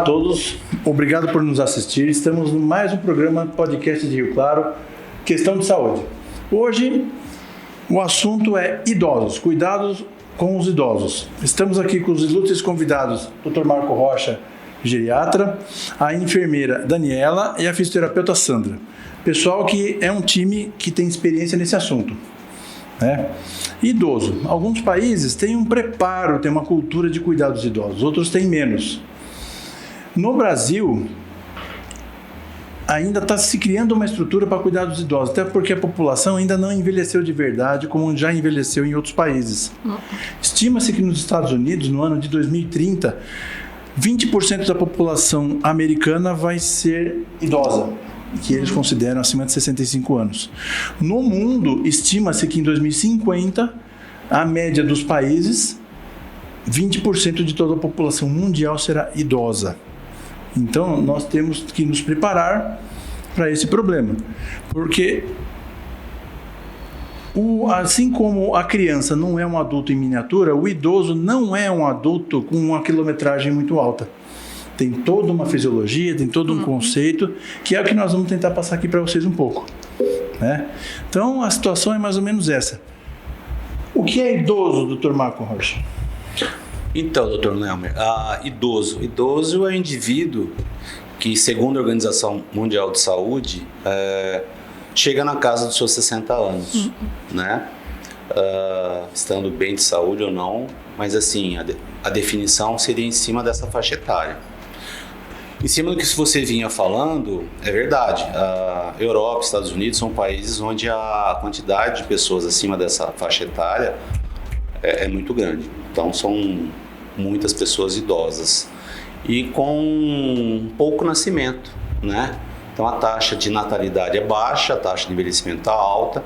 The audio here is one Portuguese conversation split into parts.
todos, obrigado por nos assistir. Estamos em mais um programa podcast de Rio Claro, Questão de Saúde. Hoje o assunto é idosos, cuidados com os idosos. Estamos aqui com os ilustres convidados, Dr. Marco Rocha, geriatra, a enfermeira Daniela e a fisioterapeuta Sandra. Pessoal que é um time que tem experiência nesse assunto. Idoso. Alguns países têm um preparo, têm uma cultura de cuidar dos idosos, outros têm menos. No Brasil, ainda está se criando uma estrutura para cuidar dos idosos, até porque a população ainda não envelheceu de verdade, como já envelheceu em outros países. Estima-se que nos Estados Unidos, no ano de 2030, 20% da população americana vai ser idosa, que eles consideram acima de 65 anos. No mundo, estima-se que em 2050, a média dos países, 20% de toda a população mundial será idosa. Então, nós temos que nos preparar para esse problema, porque assim como a criança não é um adulto em miniatura, o idoso não é um adulto com uma quilometragem muito alta. Tem toda uma fisiologia, tem todo um conceito, que é o que nós vamos tentar passar aqui para vocês um pouco. Então, a situação é mais ou menos essa. O que é idoso, Dr. Marco Rocha? Então, Dr. Nelmer, idoso é um indivíduo que, segundo a Organização Mundial de Saúde, chega na casa dos seus 60 anos, né? Estando bem de saúde ou não, mas assim, a definição seria em cima dessa faixa etária. Em cima do que você vinha falando, é verdade, a Europa e Estados Unidos são países onde a quantidade de pessoas acima dessa faixa etária é muito grande. Então, são muitas pessoas idosas e com pouco nascimento, né? Então, a taxa de natalidade é baixa, a taxa de envelhecimento está alta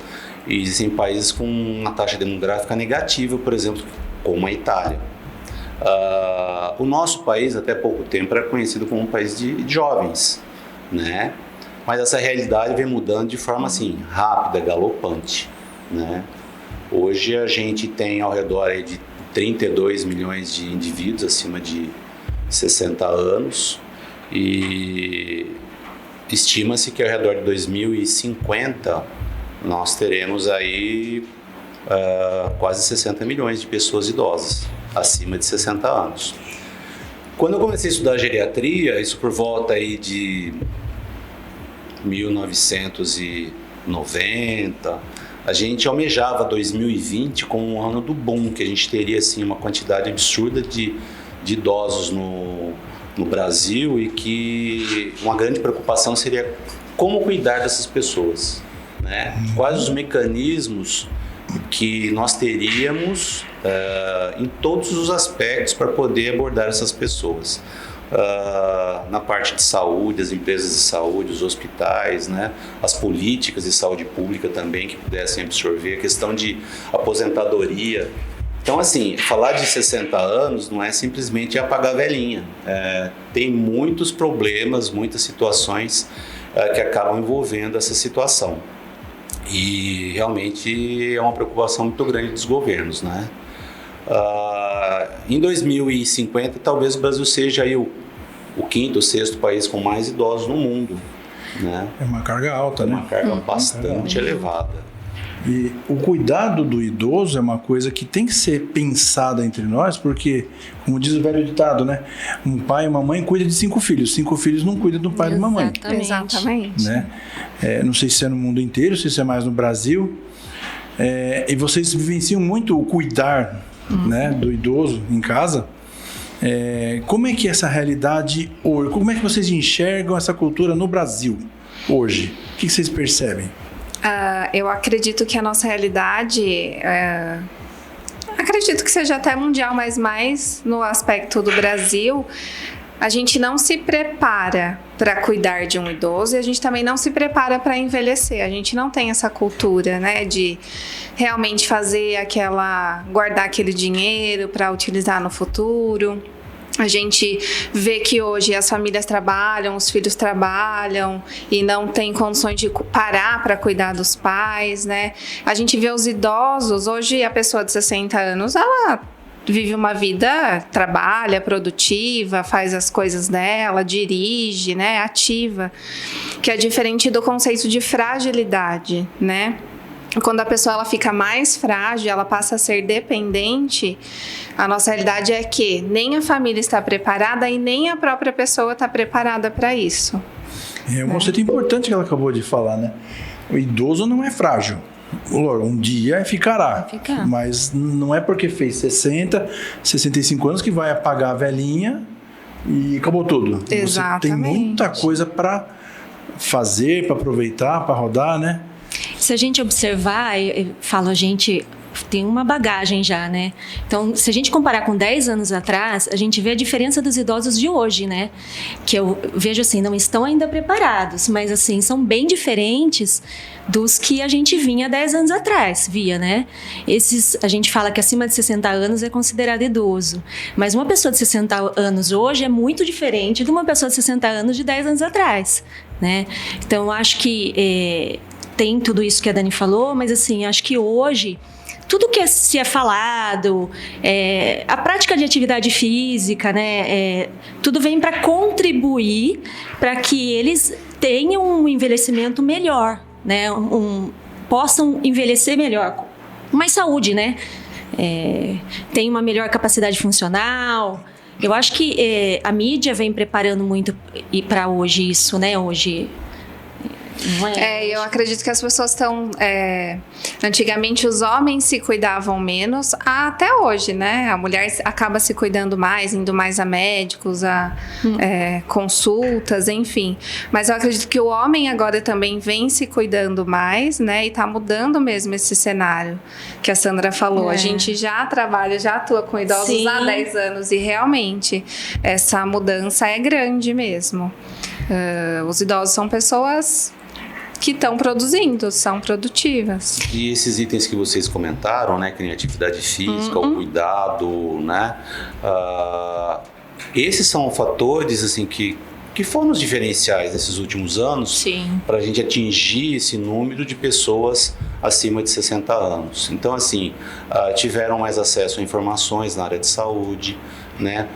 e existem países com uma taxa demográfica negativa, por exemplo, como a Itália. O nosso país, até pouco tempo, era conhecido como um país de jovens, né? Mas essa realidade vem mudando de forma assim, rápida, galopante, né? Hoje a gente tem ao redor aí de 32 milhões de indivíduos acima de 60 anos e estima-se que ao redor de 2050 nós teremos aí quase 60 milhões de pessoas idosas acima de 60 anos. Quando eu comecei a estudar geriatria, isso por volta aí de 1990, a gente almejava 2020 como um ano do boom, que a gente teria assim, uma quantidade absurda de idosos no Brasil e que uma grande preocupação seria como cuidar dessas pessoas, né? Quais os mecanismos que nós teríamos em todos os aspectos para poder abordar essas pessoas. Na parte de saúde, as empresas de saúde, os hospitais, né? As políticas de saúde pública também que pudessem absorver, a questão de aposentadoria. Então, assim, falar de 60 anos não é simplesmente apagar a velhinha. Tem muitos problemas, muitas situações que acabam envolvendo essa situação. E realmente é uma preocupação muito grande dos governos, né? Em 2050, talvez o Brasil seja aí o quinto ou sexto país com mais idosos no mundo, né? É uma carga alta, né? Uma carga bastante elevada. E o cuidado do idoso é uma coisa que tem que ser pensada entre nós, porque, como diz o velho ditado, né? Um pai e uma mãe cuidam de 5 filhos. 5 filhos não cuidam do pai e de uma mãe. Exatamente. Né? Não sei se é no mundo inteiro, se isso é mais no Brasil. E vocês vivenciam muito o cuidar, né, do idoso em casa. Como é que é essa realidade hoje? Como é que vocês enxergam essa cultura no Brasil hoje? O que vocês percebem? Eu acredito que a nossa realidade, acredito que seja até mundial, mas mais no aspecto do Brasil, a gente não se prepara para cuidar de um idoso e a gente também não se prepara para envelhecer. A gente não tem essa cultura, né, de realmente guardar aquele dinheiro para utilizar no futuro. A gente vê que hoje as famílias trabalham, os filhos trabalham e não tem condições de parar para cuidar dos pais, né? A gente vê os idosos, hoje a pessoa de 60 anos, ela vive uma vida, trabalha, produtiva, faz as coisas dela, dirige, né, ativa, que é diferente do conceito de fragilidade, né? Quando a pessoa ela fica mais frágil, ela passa a ser dependente, a nossa realidade é que nem a família está preparada e nem a própria pessoa está preparada para isso. É um conceito importante que ela acabou de falar, né? O idoso não é frágil. Um dia ficará, mas não é porque fez 60, 65 anos que vai apagar a velhinha e acabou tudo. Exatamente. Você tem muita coisa para fazer, para aproveitar, para rodar, né? Se a gente observar, eu falo, a gente tem uma bagagem já, né? Então, se a gente comparar com 10 anos atrás, a gente vê a diferença dos idosos de hoje, né? Que eu vejo assim, não estão ainda preparados, mas assim, são bem diferentes dos que a gente vinha 10 anos atrás, né? A gente fala que acima de 60 anos é considerado idoso, mas uma pessoa de 60 anos hoje é muito diferente de uma pessoa de 60 anos de 10 anos atrás, né? Então, eu acho que tem tudo isso que a Dani falou, mas assim, acho que hoje tudo que se é falado, a prática de atividade física, né, tudo vem para contribuir para que eles tenham um envelhecimento melhor, né, possam envelhecer melhor, com mais saúde, né, tem uma melhor capacidade funcional. Eu acho que a mídia vem preparando muito para hoje isso, né, hoje. Eu acredito que as pessoas estão... antigamente os homens se cuidavam menos, até hoje, né? A mulher acaba se cuidando mais, indo mais a médicos, a consultas, enfim. Mas eu acredito que o homem agora também vem se cuidando mais, né? E tá mudando mesmo esse cenário que a Sandra falou. A gente já trabalha, já atua com idosos há 10 anos e realmente essa mudança é grande mesmo. Os idosos são pessoas que estão produzindo, são produtivas. E esses itens que vocês comentaram, né, que nem atividade física, o cuidado, né, esses são fatores assim que foram os diferenciais nesses últimos anos para a gente atingir esse número de pessoas acima de 60 anos. Então, assim, tiveram mais acesso a informações na área de saúde, né?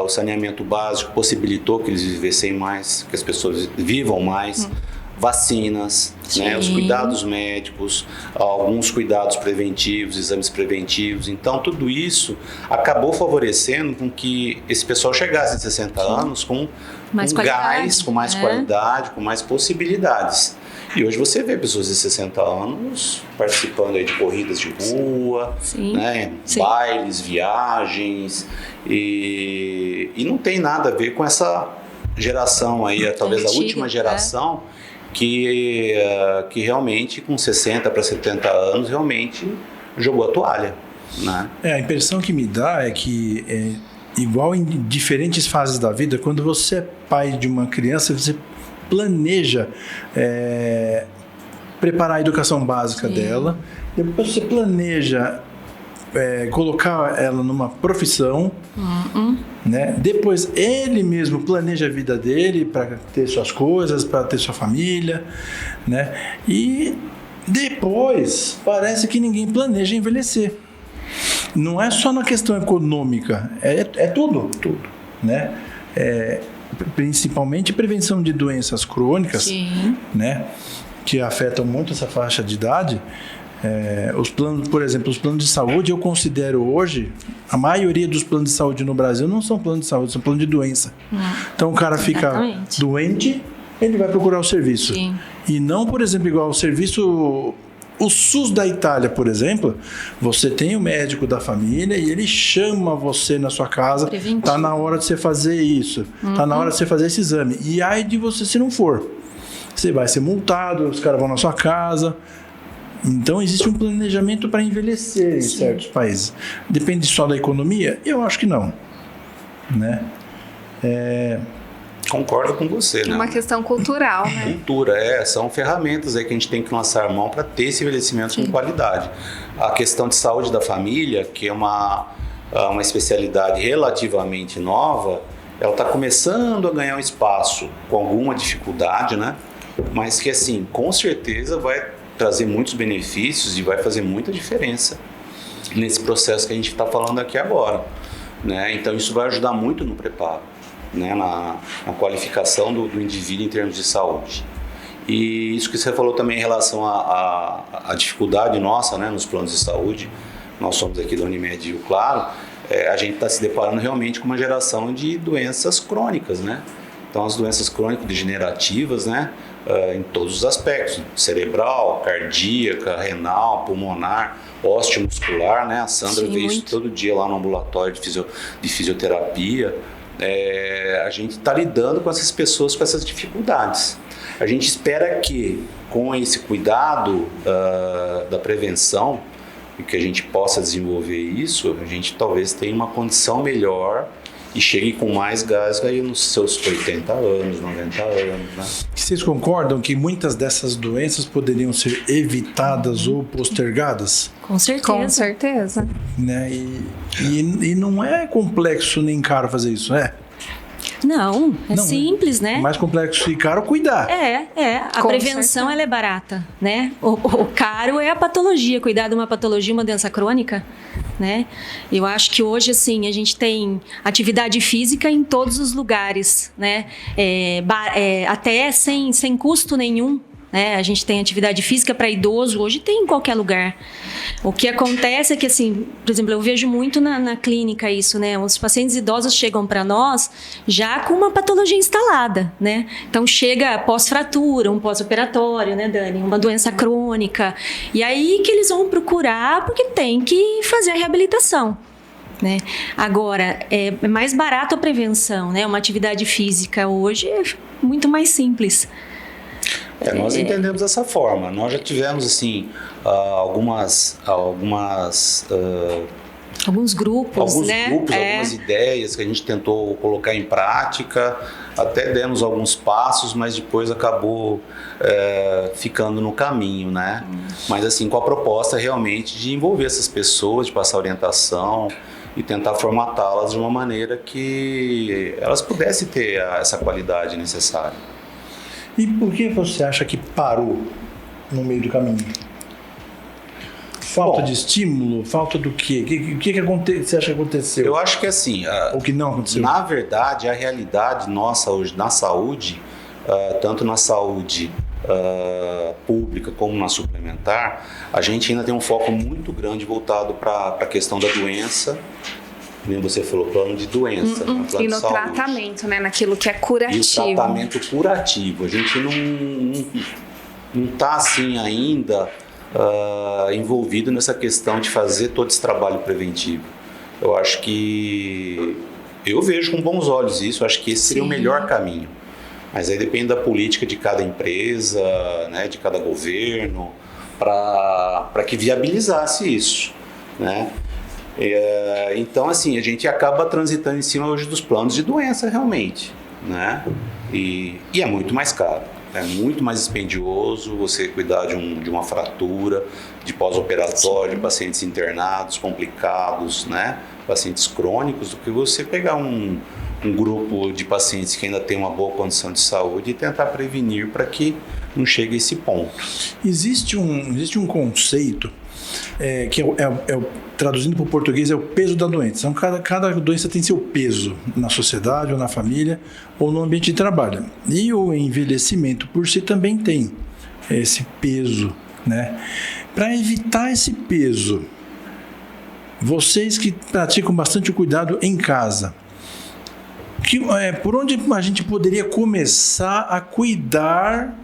O saneamento básico possibilitou que eles vivessem mais, que as pessoas vivam mais. Vacinas, né, os cuidados médicos, alguns cuidados preventivos, exames preventivos. Então, tudo isso acabou favorecendo com que esse pessoal chegasse a 60 anos com mais gás, com mais qualidade, com mais possibilidades. E hoje você vê pessoas de 60 anos participando aí de corridas de rua, né, bailes, viagens, e não tem nada a ver com essa geração aí, talvez a última geração, que realmente com 60 para 70 anos realmente jogou a toalha, né? A impressão que me dá é que igual em diferentes fases da vida, quando você é pai de uma criança, você planeja preparar a educação básica dela, depois você planeja colocar ela numa profissão, né? Depois ele mesmo planeja a vida dele para ter suas coisas, para ter sua família, né? E depois parece que ninguém planeja envelhecer. Não é só na questão econômica, é tudo, né? Principalmente prevenção de doenças crônicas, né? Que afetam muito essa faixa de idade. Os planos, por exemplo, os planos de saúde, eu considero hoje, a maioria dos planos de saúde no Brasil não são planos de saúde, são planos de doença. Então o cara fica doente, ele vai procurar o serviço. E não, por exemplo, igual o serviço, o SUS da Itália, por exemplo, você tem o médico da família e ele chama você na sua casa, preventivo. Tá na hora de você fazer isso, tá na hora de você fazer esse exame. E aí de você, se não for, você vai ser multado, os caras vão na sua casa. Então, existe um planejamento para envelhecer em certos países. Depende só da economia? Eu acho que não, né? Concordo com você, né? Uma questão cultural, né? Cultura, são ferramentas aí que a gente tem que lançar a mão para ter esse envelhecimento com qualidade. A questão de saúde da família, que é uma especialidade relativamente nova, ela está começando a ganhar um espaço com alguma dificuldade, né? Mas que, assim, com certeza vai trazer muitos benefícios e vai fazer muita diferença. nesse processo que a gente está falando aqui agora, né? Então isso vai ajudar muito no preparo, né? na qualificação do indivíduo em termos de saúde. E isso que você falou também em relação à dificuldade nossa, né, nos planos de saúde, nós somos aqui da Unimed Rio Claro, a gente está se deparando realmente com uma geração de doenças crônicas, né? Então as doenças crônico-degenerativas, né, em todos os aspectos, cerebral, cardíaca, renal, pulmonar, osteomuscular, né? A Sandra vê isso todo dia lá no ambulatório de fisioterapia. A gente está lidando com essas pessoas com essas dificuldades. A gente espera que, com esse cuidado da prevenção, e que a gente possa desenvolver isso, a gente talvez tenha uma condição melhor e chegue com mais gás aí nos seus 80 anos, 90 anos, né? Vocês concordam que muitas dessas doenças poderiam ser evitadas ou postergadas? Com certeza. Com certeza. Né? E não é complexo nem caro fazer isso, né? Não, simples, né? É mais complexo e caro cuidar. A prevenção ela é barata, né? O caro é a patologia, cuidar de uma patologia, uma doença crônica, né? Eu acho que hoje, assim, a gente tem atividade física em todos os lugares, né? Até sem custo nenhum, né? A gente tem atividade física para idoso, hoje tem em qualquer lugar. O que acontece é que, assim, por exemplo, eu vejo muito na clínica isso, né? Os pacientes idosos chegam para nós já com uma patologia instalada, né? Então chega pós-fratura, um pós-operatório, né, Dani? Uma doença crônica. E aí que eles vão procurar porque tem que fazer a reabilitação, né? Agora, é mais barato a prevenção, né? Uma atividade física hoje é muito mais simples. Nós entendemos dessa forma. Nós já tivemos, assim, alguns grupos, né? Algumas ideias que a gente tentou colocar em prática, até demos alguns passos, mas depois acabou ficando no caminho, né? Mas, assim, com a proposta realmente de envolver essas pessoas, de passar orientação e tentar formatá-las de uma maneira que elas pudessem ter essa qualidade necessária. E por que você acha que parou no meio do caminho? Falta de estímulo? Falta do quê? O que você acha que aconteceu? Eu acho que assim... o que não aconteceu? Na verdade, a realidade nossa hoje na saúde, tanto na saúde pública como na suplementar, a gente ainda tem um foco muito grande voltado para a questão da doença. Como você falou, plano de doença. Plano e no de saúde. Tratamento, né? Naquilo que é curativo. E o tratamento curativo. A gente não está assim ainda envolvido nessa questão de fazer todo esse trabalho preventivo. Eu acho que... Eu vejo com bons olhos isso. Eu acho que esse seria o melhor caminho. Mas aí depende da política de cada empresa, né, de cada governo, para que viabilizasse isso, né? Então, assim, a gente acaba transitando em cima hoje dos planos de doença realmente, né? E é muito mais caro, é muito mais dispendioso você cuidar de uma fratura, de pós-operatório, de pacientes internados, complicados, né? Pacientes crônicos, do que você pegar um grupo de pacientes que ainda tem uma boa condição de saúde e tentar prevenir para que não chegue a esse ponto. Existe um conceito que traduzindo para o português, é o peso da doença. Então, cada doença tem seu peso na sociedade, ou na família, ou no ambiente de trabalho. E o envelhecimento por si também tem esse peso, né? Para evitar esse peso, vocês que praticam bastante o cuidado em casa, por onde a gente poderia começar a cuidar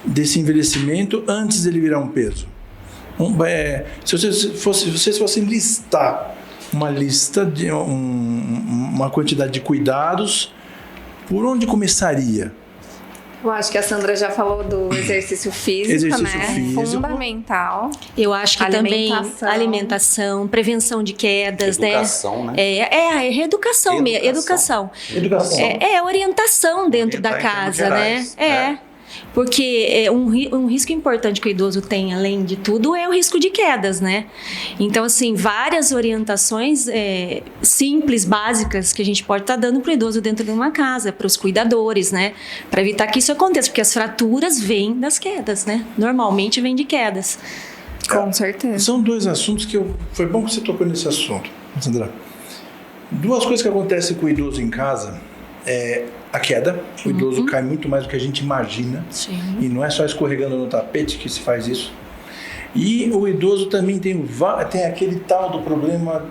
desse envelhecimento antes dele virar um peso? Se vocês fossem listar uma lista de uma quantidade de cuidados, por onde começaria? Eu acho que a Sandra já falou do exercício físico, né? Fundamental. Eu acho que também alimentação, prevenção de quedas, educação, né? Reeducação mesmo. Educação. Orientação dentro da casa, né? Porque um risco importante que o idoso tem, além de tudo, é o risco de quedas, né? Então, assim, várias orientações simples, básicas, que a gente pode estar dando para o idoso dentro de uma casa, para os cuidadores, né? Para evitar que isso aconteça, porque as fraturas vêm das quedas, né? Normalmente vêm de quedas. Com certeza. São dois assuntos que foi bom que você tocou nesse assunto, Sandra. Duas coisas que acontecem com o idoso em casa é a queda. O idoso cai muito mais do que a gente imagina. Sim. E não é só escorregando no tapete que se faz isso. E o idoso também tem aquele tal do problema...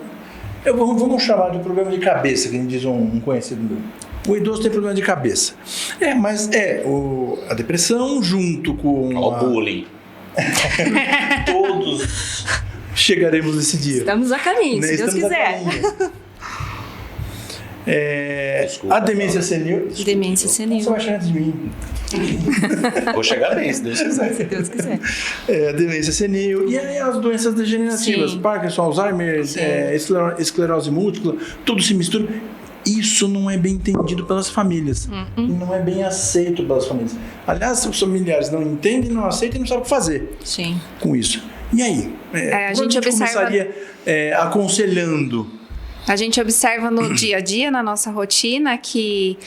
Vamos chamar de problema de cabeça, que a gente diz um conhecido meu. O idoso tem problema de cabeça. Mas a depressão junto com o bullying. Todos chegaremos nesse dia. Estamos a caminho, se Deus quiser. A demência senil. Demência senil. Você vai chegar antes de mim. Vou chegar bem, se Deus quiser. Se Deus quiser. A demência senil. E aí as doenças degenerativas. Sim. Parkinson, Alzheimer, esclerose múltipla. Tudo se mistura. Isso não é bem entendido pelas famílias. Não é bem aceito pelas famílias. Aliás, os familiares não entendem, não aceitam e não sabem o que fazer com isso. E aí? A gente começaria aconselhando? A gente observa no dia a dia, na nossa rotina, que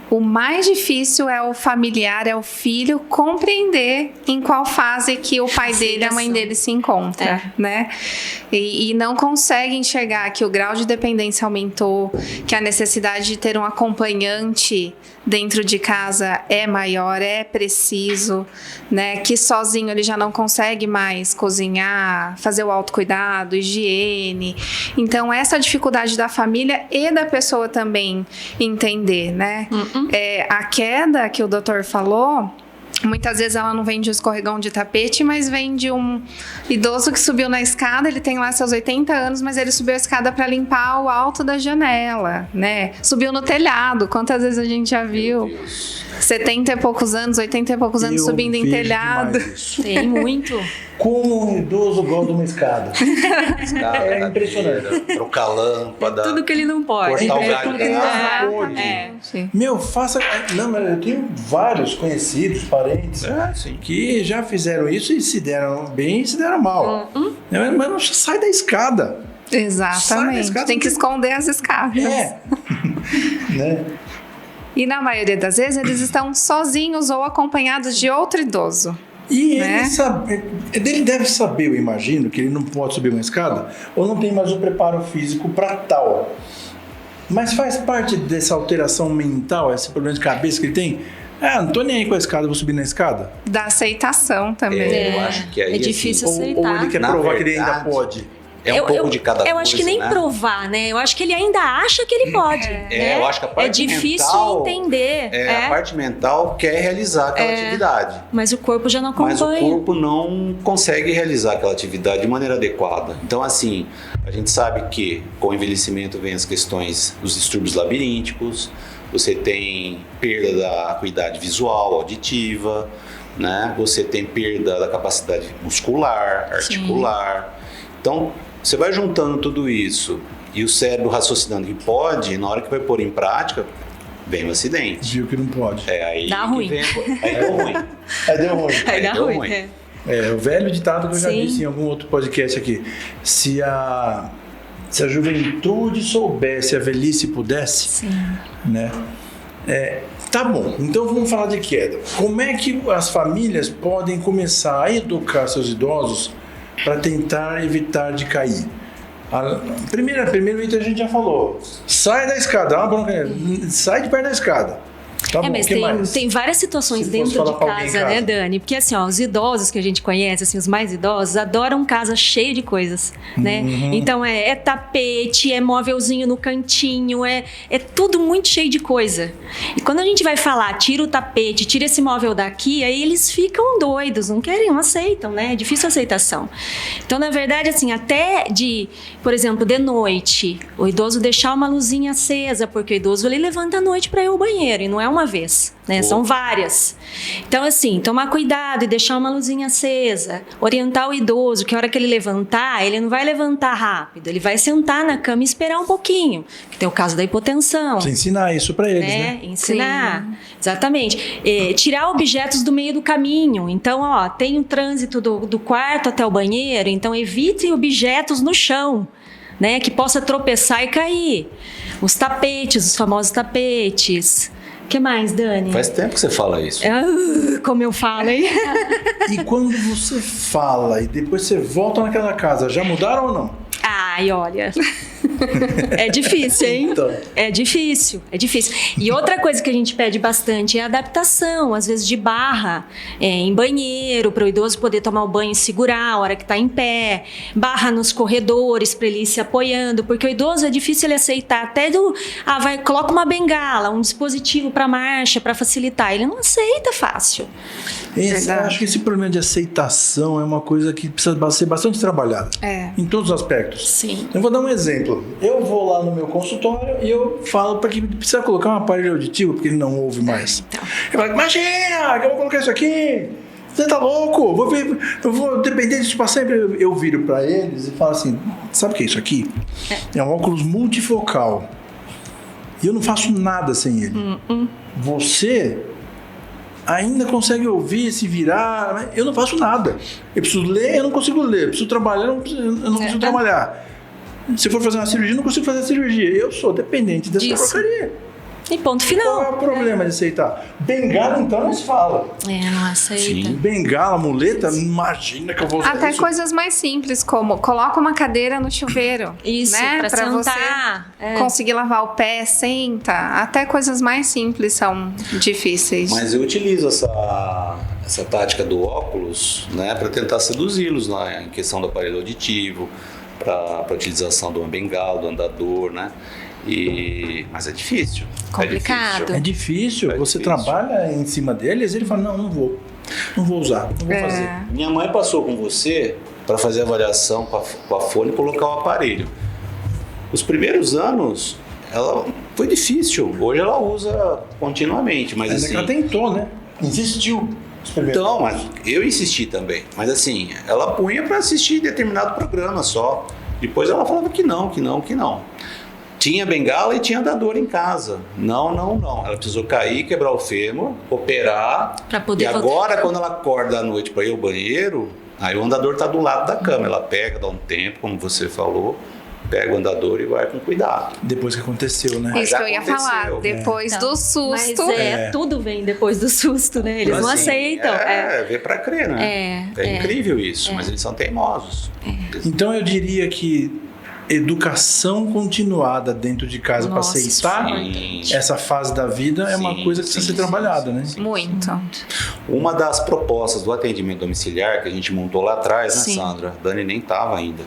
o mais difícil é o familiar, é o filho compreender em qual fase que o pai dele e a mãe dele se encontra, né? E não consegue enxergar que o grau de dependência aumentou, que a necessidade de ter um acompanhante dentro de casa é maior, é preciso, né? Que sozinho ele já não consegue mais cozinhar, fazer o autocuidado, higiene. Então, essa dificuldade da família e da pessoa também entender, né? A queda que o doutor falou, muitas vezes ela não vem de um escorregão de tapete, mas vem de um idoso que subiu na escada, ele tem lá seus 80 anos, mas ele subiu a escada para limpar o alto da janela, né? Subiu no telhado, quantas vezes a gente já viu? 70 e poucos anos, 80 e poucos anos subindo em telhado. Tem muito. Como um idoso gosta de uma escada. É impressionante. Trocar lâmpada. Tudo que ele não pode. Cortar o galho da Meu, faça... Não, mas eu tenho vários conhecidos, parentes, que já fizeram isso e se deram bem e se deram mal. Mas não sai da escada. Exatamente. Tem que esconder as escadas. Né? E na maioria das vezes eles estão sozinhos ou acompanhados de outro idoso. E ele deve saber, eu imagino, que ele não pode subir uma escada ou não tem mais o preparo físico para tal. Mas faz parte dessa alteração mental, esse problema de cabeça que ele tem? Não tô nem aí com a escada, vou subir na escada. Da aceitação também. Eu acho que aí, é difícil aceitar. Ou ele quer provar que ele ainda pode. Um pouco de cada coisa, eu acho que nem provar, né? Eu acho que ele ainda acha que ele pode. Né? Eu acho que a parte difícil entender. A parte mental quer realizar aquela atividade. Mas o corpo já não acompanha. Mas o corpo não consegue realizar aquela atividade de maneira adequada. Então, assim, a gente sabe que com o envelhecimento vem as questões dos distúrbios labirínticos, você tem perda da acuidade visual, auditiva, né? Você tem perda da capacidade muscular, articular. Então, você vai juntando tudo isso e o cérebro raciocinando que pode, na hora que vai pôr em prática, vem o acidente. Viu que não pode. Aí dá ruim. Aí deu ruim. Aí dá ruim. O velho ditado que eu já disse em algum outro podcast aqui. Se a juventude soubesse, a velhice pudesse, né? Tá bom, então vamos falar de queda. Como é que as famílias podem começar a educar seus idosos para tentar evitar de cair? Primeiro item a gente já falou. Sai da escada, sai de perto da escada. Tá bom, mas tem várias situações dentro de casa, né, Dani? Porque assim, os idosos que a gente conhece, assim, os mais idosos, adoram casa cheia de coisas, né? Então é tapete, é móvelzinho no cantinho, é tudo muito cheio de coisa. E quando a gente vai falar, tira o tapete, tira esse móvel daqui, aí eles ficam doidos, não querem, não aceitam, né? É difícil a aceitação. Então, na verdade, assim, até por exemplo, de noite, o idoso deixar uma luzinha acesa, porque o idoso ele levanta à noite para ir ao banheiro, e não é uma vez, né? São várias. Então, assim, tomar cuidado e deixar uma luzinha acesa, orientar o idoso que a hora que ele levantar, ele não vai levantar rápido, ele vai sentar na cama e esperar um pouquinho, que tem o caso da hipotensão. Você ensinar isso para eles, né? Ensinar, exatamente. Tirar objetos do meio do caminho. Então, tem o trânsito do quarto até o banheiro, então evite objetos no chão, né? Que possa tropeçar e cair. Os tapetes, os famosos tapetes. O que mais, Dani? Faz tempo que você fala isso. Como eu falo, hein? E quando você fala e depois você volta naquela casa, já mudaram ou não? Ai, olha. É difícil, hein? Então. É difícil. E outra coisa que a gente pede bastante é a adaptação, às vezes de barra em banheiro, para o idoso poder tomar o banho e segurar a hora que está em pé, barra nos corredores para ele ir se apoiando, porque o idoso é difícil ele aceitar até coloca uma bengala, um dispositivo para marcha, para facilitar. Ele não aceita fácil. Eu acho que esse problema de aceitação é uma coisa que precisa ser bastante trabalhada. Em todos os aspectos. Sim. Eu vou dar um exemplo. Eu vou lá no meu consultório e eu falo para que precisa colocar um aparelho auditivo, porque ele não ouve mais. Então. Eu falo, imagina que eu vou colocar isso aqui. Você tá louco? Eu vou depender disso para sempre. Eu viro para eles e falo assim, sabe o que é isso aqui? É um óculos multifocal. E eu não faço nada sem ele. Você ainda consegue ouvir, se virar, mas eu não faço nada. Eu preciso ler, eu não consigo ler. Eu preciso trabalhar, eu não consigo trabalhar. Se for fazer uma cirurgia, eu não consigo fazer a cirurgia. Eu sou dependente dessa porcaria. E ponto final. Qual é o problema de aceitar? Bengala, então, não se fala. Não aceita. Sim. Bengala, muleta, imagina que eu vou usar Até isso. coisas mais simples, como coloca uma cadeira no chuveiro. Isso, né? pra sentar. Você conseguir lavar o pé, senta. Até coisas mais simples são difíceis. Mas eu utilizo essa tática do óculos, né, para tentar seduzi-los lá em questão do aparelho auditivo, para a utilização de uma bengala, do andador, né? Mas é difícil. Complicado. É difícil. Você trabalha em cima deles e ele fala, não vou usar, não vou fazer. Minha mãe passou com você para fazer a avaliação com a fone e colocar o aparelho. Os primeiros anos, foi difícil. Hoje ela usa continuamente, mas Ainda assim... que ela tentou, né? Insistiu. Então, mas eu insisti também. Mas assim, ela punha para assistir determinado programa só. Depois ela falava que não. Tinha bengala e tinha andador em casa. Não. Ela precisou cair, quebrar o fêmur, operar. Pra poder e agora, quando ela acorda à noite para ir ao banheiro, aí o andador está do lado da cama. Ela pega, dá um tempo, como você falou, pega o andador e vai com cuidado. Depois que aconteceu, né? Isso que eu ia falar. Depois do susto. Mas tudo vem depois do susto, né? Eles não aceitam. Ver para crer, né? É incrível isso, mas eles são teimosos. Então eu diria que educação continuada dentro de casa para aceitar essa fase da vida é uma coisa que precisa ser trabalhada, né? Muito. Uma das propostas do atendimento domiciliar que a gente montou lá atrás, né, Sim. Sandra? A Dani nem estava ainda.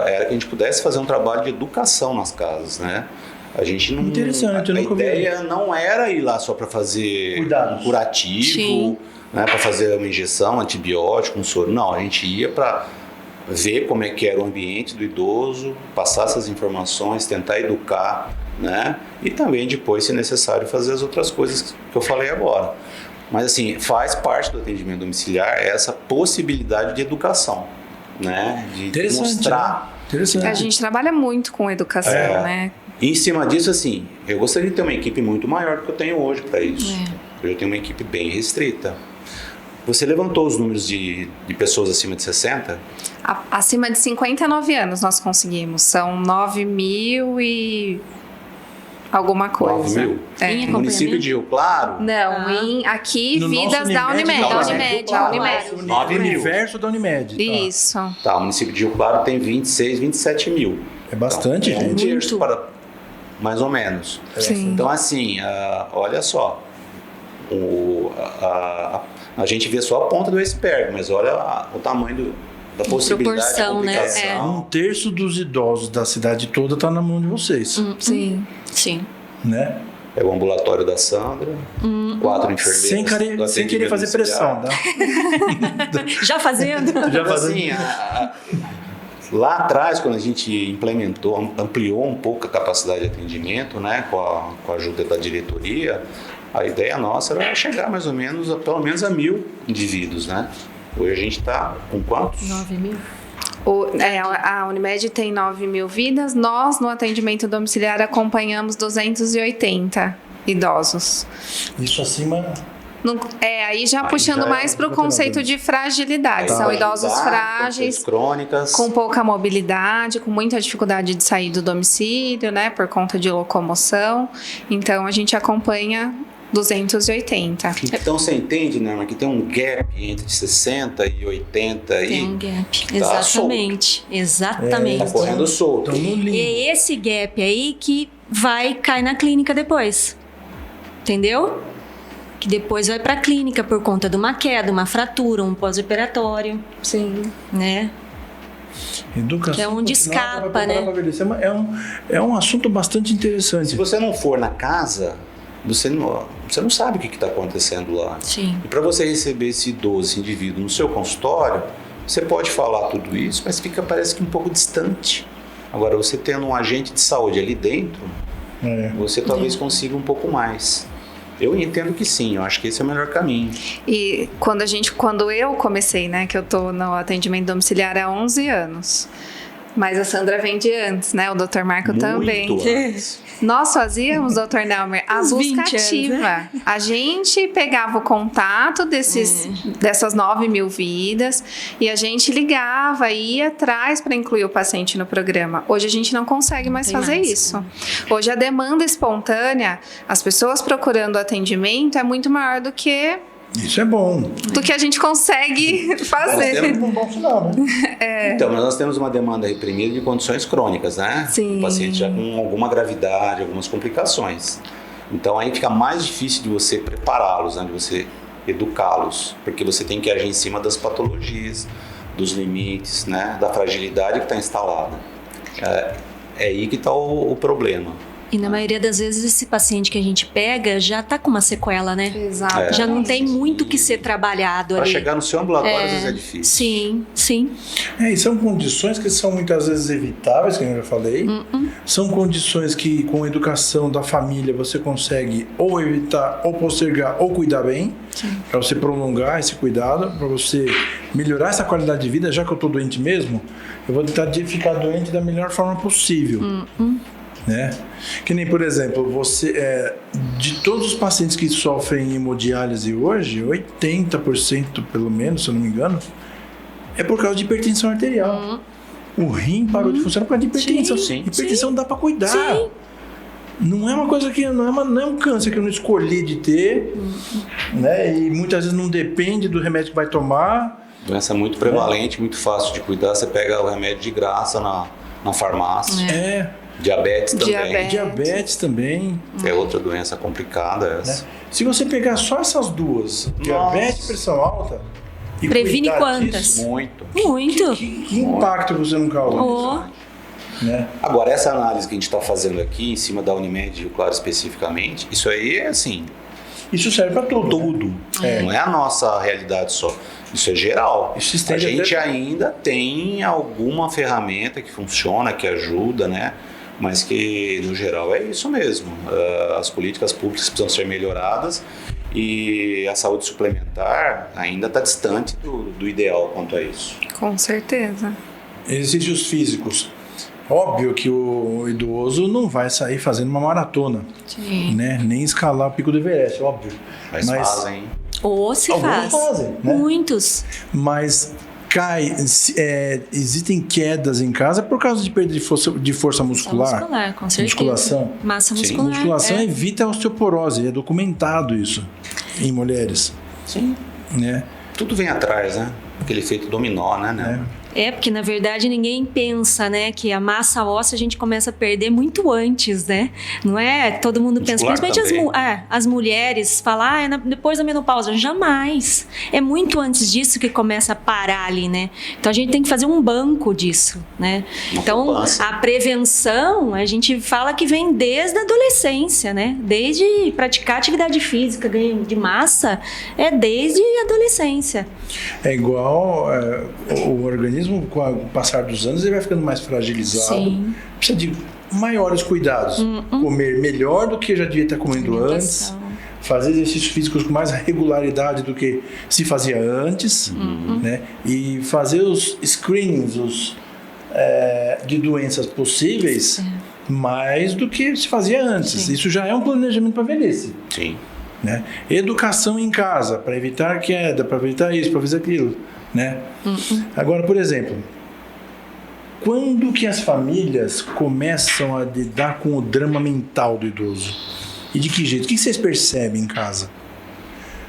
Era que a gente pudesse fazer um trabalho de educação nas casas, né? A gente não. Interessante, eu a nunca vi. ideia não era ir lá só para fazer Cuidados. curativo, né, para fazer uma injeção, antibiótico, um soro. Não, a gente ia para ver como é que era o ambiente do idoso, passar essas informações, tentar educar, né? E também depois, se necessário, fazer as outras coisas que eu falei agora. Mas assim, faz parte do atendimento domiciliar essa possibilidade de educação, né? De mostrar. Né? Interessante. A gente trabalha muito com educação, né? E em cima disso, assim, eu gostaria de ter uma equipe muito maior do que eu tenho hoje para isso. Eu tenho uma equipe bem restrita. Você levantou os números de pessoas acima de 60? Acima de 59 anos nós conseguimos. São 9 mil e alguma coisa. 9 mil? No município de Rio Claro? Não, aqui No vidas nosso da Unimed. Da Unimed. O 9 mil. universo da Unimed. Tá. Isso. Tá, o município de Rio Claro tem 26, 27 mil. É bastante, então, gente. Um terço para mais ou menos. Sim. Então, assim, olha só. A gente vê só a ponta do iceberg, mas olha o tamanho da possibilidade de proporção, né? complicação. 1/3 dos idosos da cidade toda está na mão de vocês, Sim. né? É o ambulatório da Sandra, 4 enfermeiras. Sem querer fazer pressão, tá? Já fazendo? Já Mas, assim, lá atrás, quando a gente implementou, ampliou um pouco a capacidade de atendimento, né, com a ajuda da diretoria, a ideia nossa era chegar mais ou menos pelo menos a 1.000 indivíduos, né? Hoje a gente está com quantos? 9 mil. A Unimed tem 9 mil vidas. Nós, no atendimento domiciliar, acompanhamos 280 idosos. Isso acima... Aí já puxando já mais para o conceito de fragilidade. Tá. São idosos Fragilidade, frágeis, doenças crônicas. com pouca mobilidade, com muita dificuldade de sair do domicílio, né, por conta de locomoção. Então, a gente acompanha 280. Então você entende, né, que tem um gap entre 60 e 80 aí. Tem um gap. Tá Exatamente. Exatamente. Tá correndo solto. Então, no limbo. E é esse gap aí que vai cair na clínica depois. Entendeu? Que depois vai pra clínica por conta de uma queda, uma fratura, um pós-operatório. Sim. Né? Educação Que é onde continuada escapa, vai preparar né? pra envelhecer, mas é um assunto bastante interessante. Se você não for na casa, você não sabe o que está acontecendo lá. Sim. E para você receber esse idoso, esse indivíduo no seu consultório, você pode falar tudo isso, mas parece que um pouco distante. Agora, você tendo um agente de saúde ali dentro, você talvez consiga um pouco mais. Eu entendo que sim, eu acho que esse é o melhor caminho. E quando eu comecei, né, que eu tô no atendimento domiciliar há 11 anos. Mas a Sandra vem de antes, né? O Dr. Marco também. Muito antes. Nós fazíamos, Dr. Nelmer, a Uns 20 anos, buscativa. né? A gente pegava o contato dessas 9.000 vidas e a gente ligava e ia atrás para incluir o paciente no programa. Hoje a gente não consegue mais Tem fazer mais, isso. né? Hoje a demanda espontânea, as pessoas procurando atendimento é muito maior do que Isso é bom. a gente consegue fazer. Nós temos Um bom sinal, né? Então, mas nós temos uma demanda reprimida de condições crônicas, né? Sim. O paciente já com alguma gravidade, algumas complicações. Então, aí fica mais difícil de você prepará-los, né? De você educá-los, porque você tem que agir em cima das patologias, dos limites, né? Da fragilidade que está instalada. É aí que está o problema. E na maioria das vezes esse paciente que a gente pega já tá com uma sequela, né? Exato. Já não tem muito que ser trabalhado Para ali. chegar no seu ambulatório, às vezes é difícil. Sim, sim. E são condições que são muitas vezes evitáveis, que eu já falei. São condições que, com a educação da família, você consegue ou evitar, ou postergar, ou cuidar bem. Para você prolongar esse cuidado, para você melhorar essa qualidade de vida. Já que eu estou doente mesmo, eu vou tentar ficar doente da melhor forma possível. Né? Que nem, por exemplo, de todos os pacientes que sofrem hemodiálise hoje, 80% pelo menos, se eu não me engano, é por causa de hipertensão arterial. O rim parou de funcionar por causa de hipertensão. Sim. Hipertensão dá para cuidar. Sim. Não é uma coisa que não é um câncer que eu não escolhi de ter, né? E muitas vezes não depende do remédio que vai tomar. Doença muito prevalente, muito fácil de cuidar. Você pega o remédio de graça na farmácia. Diabetes também. Diabetes também. É outra doença complicada essa. Né? Se você pegar só essas duas, diabetes e pressão alta, e Previne cuidar quantas? disso, Muito. Muito. que impacto você não causa? Oh. Né? Agora, essa análise que a gente está fazendo aqui, em cima da Unimed e Rio Claro especificamente, isso aí é assim, Isso serve para tudo. tudo. Não é a nossa realidade só. Isso é geral. Isso A estende gente até- ainda tem alguma ferramenta que funciona, que ajuda, né? Mas que, no geral, é isso mesmo. As políticas públicas precisam ser melhoradas e a saúde suplementar ainda está distante do ideal quanto a isso. Com certeza. Exercícios físicos. Óbvio que o idoso não vai sair fazendo uma maratona, Sim. né? Nem escalar o pico do Everest, óbvio. Mas fazem. Ou se Alguns faz. fazem, né? Muitos. Mas existem quedas em casa por causa de perda de força muscular. Muscular, com certeza. Musculação. Massa Sim. muscular. Musculação é. evita a osteoporose, é documentado isso em mulheres, Sim. né? Tudo vem atrás, né? Aquele efeito dominó, né? É, porque na verdade ninguém pensa, né, que a massa óssea a gente começa a perder muito antes, né? Não é? Todo mundo pensa, Muscular principalmente também. as mulheres, falar, depois da menopausa. Jamais. É muito antes disso que começa a parar ali, né? Então a gente tem que fazer um banco disso, né? Uma Então poupança. a prevenção, a gente fala que vem desde a adolescência, né? Desde praticar atividade física, ganho de massa, é desde a adolescência. É igual o organismo, com o passar dos anos, ele vai ficando mais fragilizado. Sim. Precisa de maiores cuidados. Comer melhor do que já devia estar comendo antes. Alimentação. Fazer exercícios físicos com mais regularidade do que se fazia antes. Né? E fazer os screenings de doenças possíveis mais do que se fazia antes. Sim. Isso já é um planejamento para a velhice. Sim. Né? Educação em casa, para evitar queda, para evitar isso, para fazer aquilo, né? Agora, por exemplo, quando que as famílias começam a lidar com o drama mental do idoso? E de que jeito? O que vocês percebem em casa?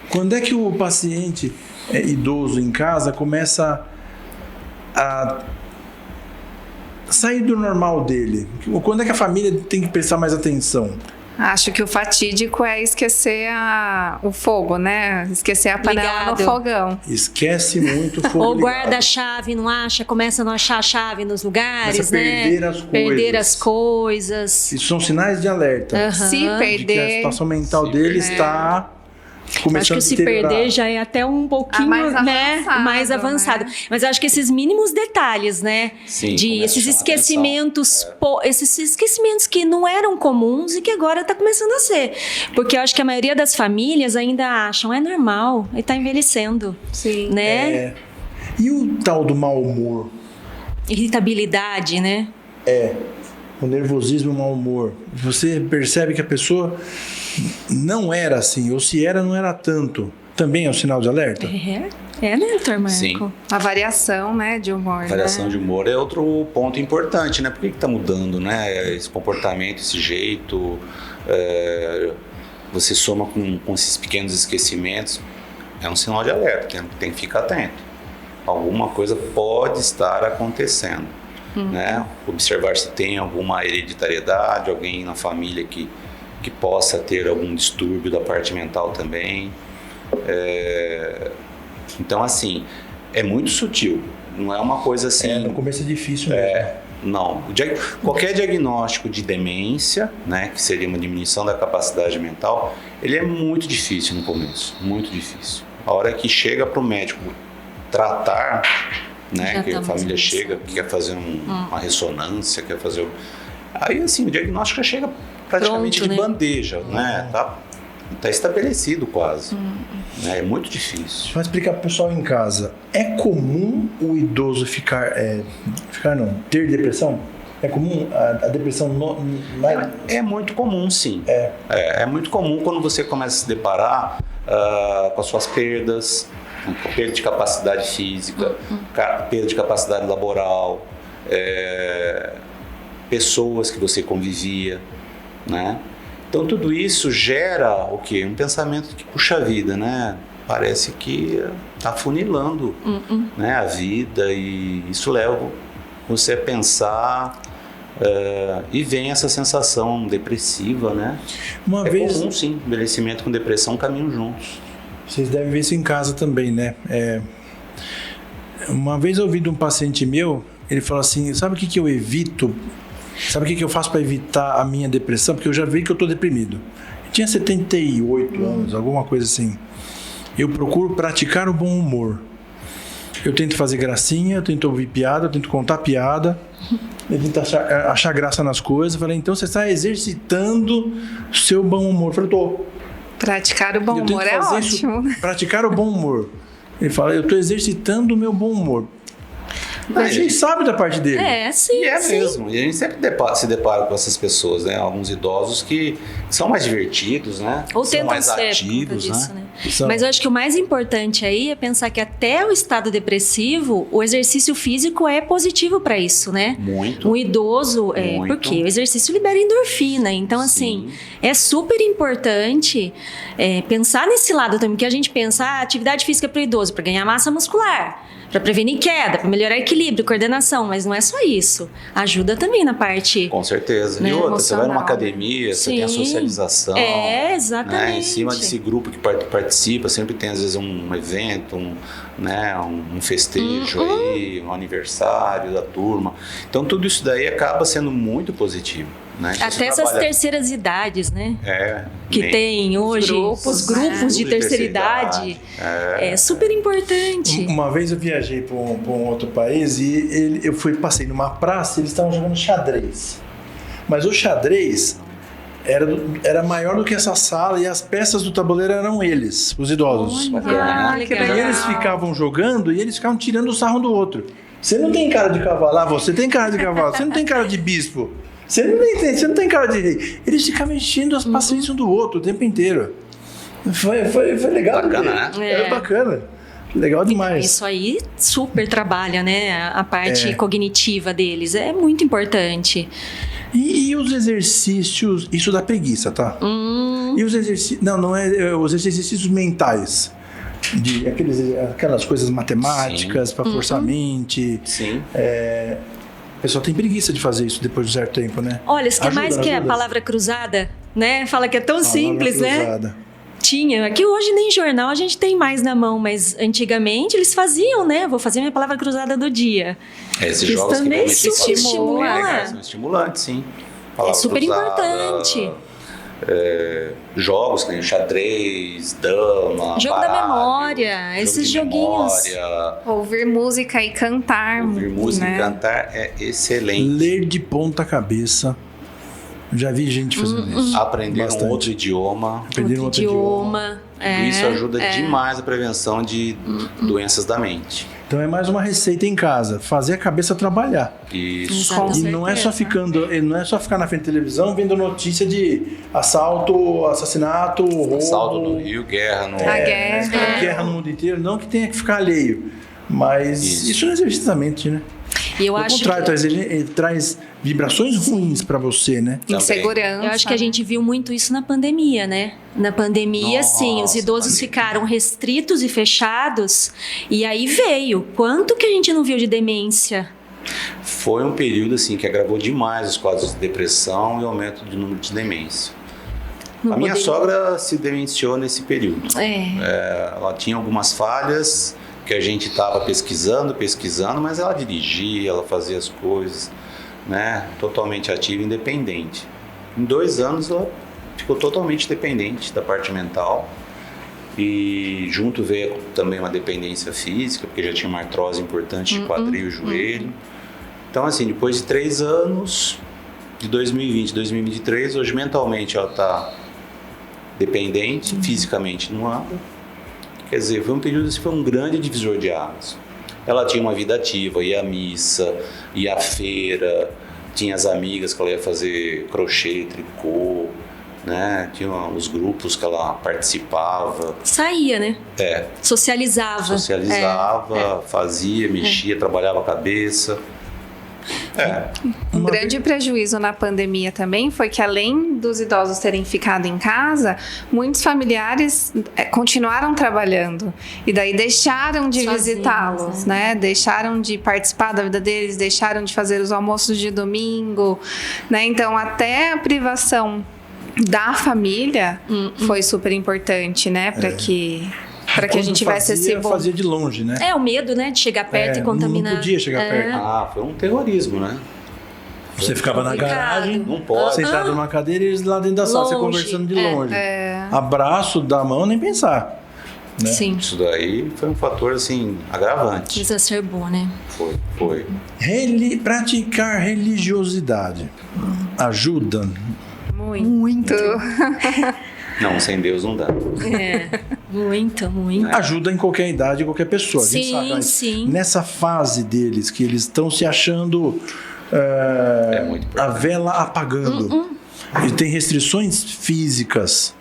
Quando é que o paciente idoso em casa começa a sair do normal dele? Quando é que a família tem que prestar mais atenção? Acho que o fatídico é esquecer o fogo, né? Esquecer a panela no fogão. Esquece muito o fogo. Ou guarda a chave, não acha, começa a não achar a chave nos lugares, né? Perder as coisas. Isso são sinais de alerta. Se perder. De que a situação mental dele está começando acho que a se deteriorar. perder já é até um pouquinho mais avançado. Né? Mas eu acho que esses mínimos detalhes, né? Sim, esses esquecimentos, esses esquecimentos que não eram comuns e que agora está começando a ser. Porque eu acho que a maioria das famílias ainda acham, é normal, ele está envelhecendo. Sim. Né? E o tal do mau humor? Irritabilidade, né? O nervosismo e o mau humor. Você percebe que a pessoa não era assim, ou se era, não era tanto. Também é um sinal de alerta? Né, doutor Marco? Sim. A variação, né, de humor. A variação de humor é outro ponto importante, né? Por que está mudando, né? Esse comportamento, esse jeito. Você soma com esses pequenos esquecimentos. É um sinal de alerta, tem que ficar atento. Alguma coisa pode estar acontecendo. Né? Observar se tem alguma hereditariedade, alguém na família que possa ter algum distúrbio da parte mental também. Então, assim, é muito sutil. Não é uma coisa assim... no começo é difícil mesmo. Não. Qualquer diagnóstico de demência, né, que seria uma diminuição da capacidade mental, ele é muito difícil no começo. Muito difícil. A hora que chega para o médico tratar... Né, que a família chega, quer fazer uma ressonância, quer fazer... Aí, assim, o diagnóstico já chega praticamente pronto, de bandeja, né? Tá estabelecido quase. É muito difícil. Vai explicar para o pessoal em casa. É comum o idoso ter depressão? É comum a depressão? É muito comum, sim. É muito comum quando você começa a se deparar com as suas perdas, perda de capacidade física, perda de capacidade laboral, pessoas que você convivia, né? Então tudo isso gera o quê? Um pensamento que puxa a vida, né? Parece que está afunilando né, a vida, e isso leva você a pensar e vem essa sensação depressiva, né? Comum, sim, envelhecimento com depressão caminham juntos. Vocês devem ver isso em casa também, né? Uma vez eu ouvi de um paciente meu, ele falou assim, sabe o que eu evito? Sabe o que eu faço para evitar a minha depressão? Porque eu já vi que eu estou deprimido. Eu tinha 78 anos, alguma coisa assim. Eu procuro praticar o bom humor. Eu tento fazer gracinha, eu tento ouvir piada, eu tento contar piada, eu tento achar graça nas coisas. Eu falei, então você está exercitando o seu bom humor. Eu falei, estou. Praticar o bom humor é ótimo. Praticar o bom humor. Ele fala, eu estou exercitando o meu bom humor. A gente sabe da parte dele. Sim. E mesmo. E a gente sempre se depara com essas pessoas, né? Alguns idosos que são mais divertidos, né? Ou são mais ser ativos, disso, né? Mas eu acho que o mais importante aí é pensar que até o estado depressivo, o exercício físico é positivo para isso, né? Muito. Um idoso, porque o exercício libera endorfina. Então, assim, é super importante pensar nesse lado também, que a gente pensa, atividade física para o idoso, para ganhar massa muscular, para prevenir queda, para melhorar equilíbrio, coordenação, mas não é só isso. Ajuda também na parte... Com certeza. Né, e outra, emocional. Você vai numa academia, você tem a socialização. Exatamente. Né, em cima desse grupo que participa, sempre tem às vezes um evento, um festejo aí, um aniversário da turma. Então tudo isso daí acaba sendo muito positivo. Né? Até essas terceiras idades, né? Que tem hoje os grupos de terceira idade. É super importante. Uma vez eu viajei para um outro país e eu passei numa praça e eles estavam jogando xadrez. Mas o xadrez era maior do que essa sala e as peças do tabuleiro eram eles, os idosos. Legal. E eles ficavam jogando e eles ficavam tirando o sarro do outro. Você não tem cara de cavalo, você tem cara de cavalo, você não tem cara de bispo. Você não tem cara de rei. Eles ficavam enchendo as paciências um do outro o tempo inteiro. Foi legal. Bacana, né? Era bacana. Legal demais. Isso aí super trabalha, né? A parte cognitiva deles. É muito importante. E os exercícios, isso dá preguiça, tá? E os exercícios, não é os exercícios mentais, de aquelas coisas matemáticas para forçar a mente. Sim. O pessoal tem preguiça de fazer isso depois de um certo tempo, né? Olha, você quer mais que a ajuda. palavra cruzada, né? Fala que é tão simples, né? Cruzada. Tinha. Aqui hoje nem jornal a gente tem mais na mão, mas antigamente eles faziam, né? Vou fazer minha palavra cruzada do dia. Esses Isso jogos também que realmente estimula. são estimulantes, sim. É Palavra super cruzada, importante. Jogos que nem xadrez, dama, Jogo da baralho, memória, jogo esses de joguinhos. memória. Ouvir música e cantar. Ouvir música né? e cantar é excelente. Ler de ponta cabeça. Já vi gente fazendo isso. Aprender Bastante. um outro idioma. Aprender Outro idioma. Isso ajuda demais a prevenção de doenças da mente. Então é mais uma receita em casa, fazer a cabeça trabalhar. Isso. Com E não é só ficar na frente da televisão vendo notícia de assalto, assassinato, roubo, Assalto no Rio, guerra no... guerra no mundo inteiro, não que tenha que ficar alheio, mas isso não exercita a mente, né? E eu Ao acho contrário, que... ele traz vibrações ruins pra você, né? Insegurança. Eu acho que a gente viu muito isso na pandemia, né? Na pandemia, sim, os idosos ficaram restritos e fechados. E aí veio. Quanto que a gente não viu de demência? Foi um período assim que agravou demais os quadros de depressão e aumento do número de demência. Não A minha poderia- sogra se demenciou nesse período. É. Ela tinha algumas falhas que a gente estava pesquisando, mas ela dirigia, ela fazia as coisas, né? Totalmente ativa e independente. Em 2 anos ela ficou totalmente dependente da parte mental e junto veio também uma dependência física, porque já tinha uma artrose importante de quadril e joelho. Então assim, depois de 3 anos, de 2020 2023, hoje mentalmente ela está dependente, fisicamente não anda. Quer dizer, foi um período, foi um grande divisor de águas. Ela tinha uma vida ativa, ia à missa, ia à feira, tinha as amigas que ela ia fazer crochê, tricô, né? Tinha os grupos que ela participava. Saía, né? Socializava. Socializava, fazia, mexia, trabalhava a cabeça. Um grande prejuízo na pandemia também foi que, além dos idosos terem ficado em casa, muitos familiares continuaram trabalhando e daí deixaram de Sozinhos, visitá-los, né? Deixaram de participar da vida deles, deixaram de fazer os almoços de domingo, né? Então, até a privação da família foi super importante, né? Para que a gente tivesse esse bom... fazia de longe, né? É o medo, né? De chegar perto e contaminar. Não podia chegar perto. Foi um terrorismo, né? Você ficava na complicado. garagem, Não pode. sentado numa cadeira e eles lá dentro da sala, você Longe. conversando de longe. Abraço da mão, nem pensar. Né? Sim. Isso daí foi um fator, assim, agravante. Exacerbou, né? Foi. Praticar religiosidade ajuda? Muito. Não, sem Deus não dá. Muito. Ajuda em qualquer idade, qualquer pessoa. A gente Sim, sabe, mas sim. nessa fase deles, que eles estão se achando muito a importante. vela apagando. E tem restrições físicas,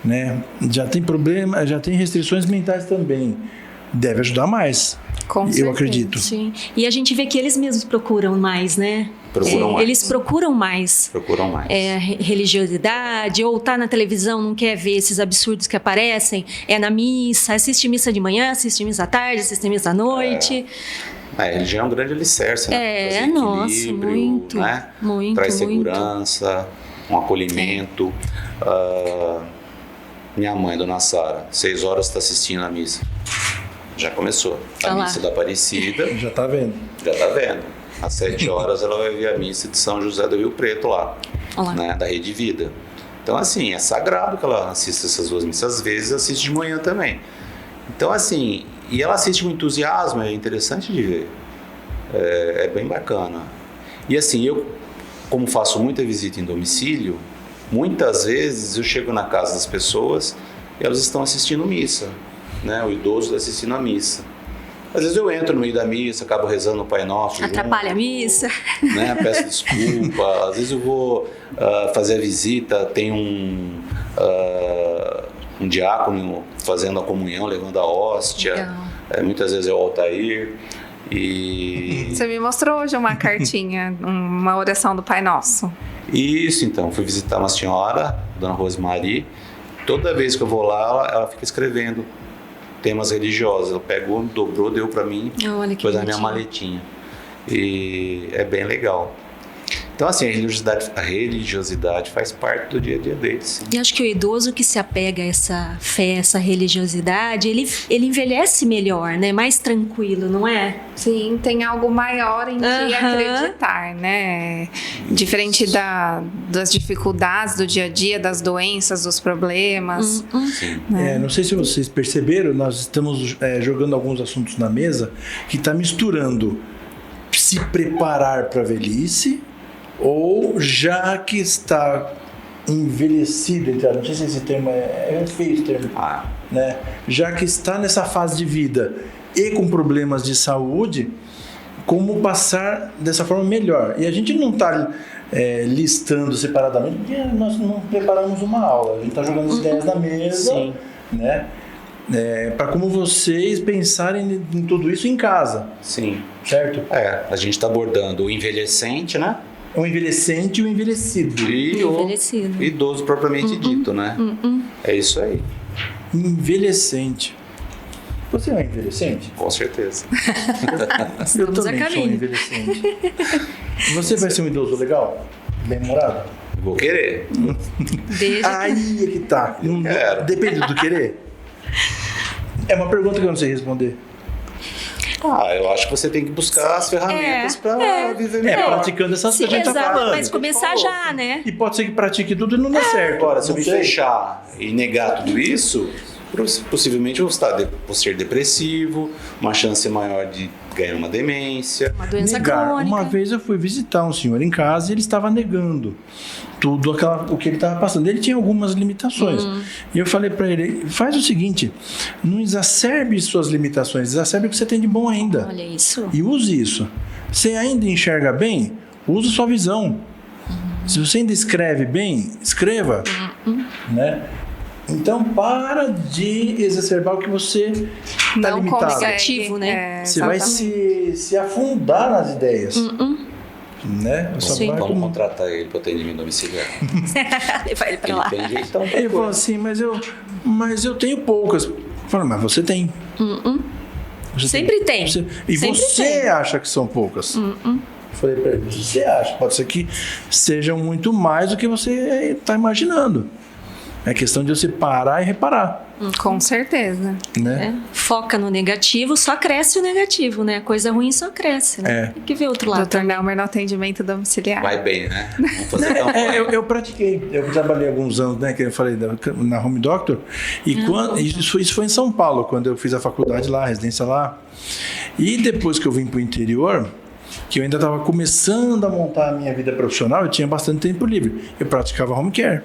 né? Já tem restrições mentais também. Deve ajudar mais. Com eu certeza. acredito. Sim. E a gente vê que eles mesmos procuram mais, né? Procuram mais. Eles procuram mais. Religiosidade, ou tá na televisão, não quer ver esses absurdos que aparecem, na missa, assiste missa de manhã, assiste missa à tarde, assiste missa à noite. A religião é um grande alicerce, né? Traz nossa, equilíbrio, muito, né? muito, Traz muito. segurança, um acolhimento. Minha mãe, Dona Sara, 6 horas está assistindo a missa. Já começou. A Olha lá. missa da Aparecida, Já tá vendo. já tá vendo. Às 7 horas ela vai ver a missa de São José do Rio Preto lá, Olha lá. né? Da Rede Vida. Então, assim, é sagrado que ela assista essas 2 missas. Às vezes assiste de manhã também. Então, assim, e ela assiste com entusiasmo, é interessante de ver. É bem bacana. E assim, eu, como faço muita visita em domicílio, muitas vezes eu chego na casa das pessoas e elas estão assistindo missa, né? O idoso está assistindo a missa. Às vezes eu entro no meio da missa, acabo rezando o Pai Nosso. Atrapalha a missa. Né? Peço desculpa. Às vezes eu vou fazer a visita, tem um diácono fazendo a comunhão, levando a hóstia. Muitas vezes é o Altair. E Você me mostrou hoje uma cartinha, uma oração do Pai Nosso. isso, então, fui visitar uma senhora, Dona Rosemary. Toda vez que eu vou lá, ela fica escrevendo temas religiosos. Ela pegou, dobrou, deu para mim, Olha que pôs na minha bonitinho. maletinha. E é bem legal. Então, assim, a religiosidade faz parte do dia a dia deles. Sim. E acho que o idoso que se apega a essa fé, essa religiosidade, ele envelhece melhor, né? Mais tranquilo, não é? Sim, tem algo maior em que acreditar, né? Diferente das dificuldades do dia a dia, das doenças, dos problemas. Sim. Não sei se vocês perceberam, nós estamos jogando alguns assuntos na mesa que está misturando se preparar para a velhice ou já que está envelhecido, não sei se esse termo é feio esse termo, né? Já que está nessa fase de vida e com problemas de saúde, como passar dessa forma melhor. E a gente não está listando separadamente, porque nós não preparamos uma aula, a gente está jogando as ideias na mesa, Sim. né? Para como vocês pensarem em tudo isso em casa, Sim. certo? A gente está abordando o envelhecente, né? O envelhecente e o envelhecido. E o Envelhecido. idoso propriamente dito, né? É isso aí, Envelhecente. Você é um envelhecente? com certeza. Eu Estamos a também sou um caminho. envelhecente. Você vai ser um idoso legal? Bem-humorado? Vou querer. Desde Aí é que tá. quero. Depende do querer? É uma pergunta que eu não sei responder. Eu acho que você tem que buscar as ferramentas para viver melhor. Praticando essas Sim, coisas que a gente tá exato, falando. mas começar já, né? E pode ser que pratique tudo e não dê certo. Agora, se eu Não me sei. fechar e negar tudo isso, possivelmente eu vou ser depressivo, uma chance maior de ganhar uma demência. Uma doença Negar. crônica. Uma vez eu fui visitar um senhor em casa e ele estava negando tudo o que ele estava passando. Ele tinha algumas limitações. E eu falei para ele, faz o seguinte, não exacerbe suas limitações, exacerbe o que você tem de bom ainda. Olha isso. E use isso. Você ainda enxerga bem? Use sua visão. Se você ainda escreve bem, escreva. Né? Então, para de exacerbar o que você está Não limitado. consegue, Negativo, né? Você vai se afundar nas ideias. Né? Sim. Vamos contratar ele para atendimento domiciliar. Levar ele pra Ele lá. tem jeitão pra Ele falou coisa. assim, mas eu tenho poucas. Eu falei, mas você tem. Você Sempre tem. E Sempre você tem. acha que são poucas. Eu falei pra ele, você acha? Pode ser que sejam muito mais do que você está imaginando. É questão de você parar e reparar. Com certeza. Né? Foca no negativo, só cresce o negativo, né? Coisa ruim só cresce, né? Tem que ver o outro lado. Dr. Nelmer no atendimento domiciliar. Vai bem, né? Vamos fazer campanha. Eu pratiquei. Eu trabalhei alguns anos, né? Que eu falei na Home Doctor. E isso foi em São Paulo, quando eu fiz a faculdade lá, a residência lá. E depois que eu vim para o interior, que eu ainda estava começando a montar a minha vida profissional, eu tinha bastante tempo livre. Eu praticava home care.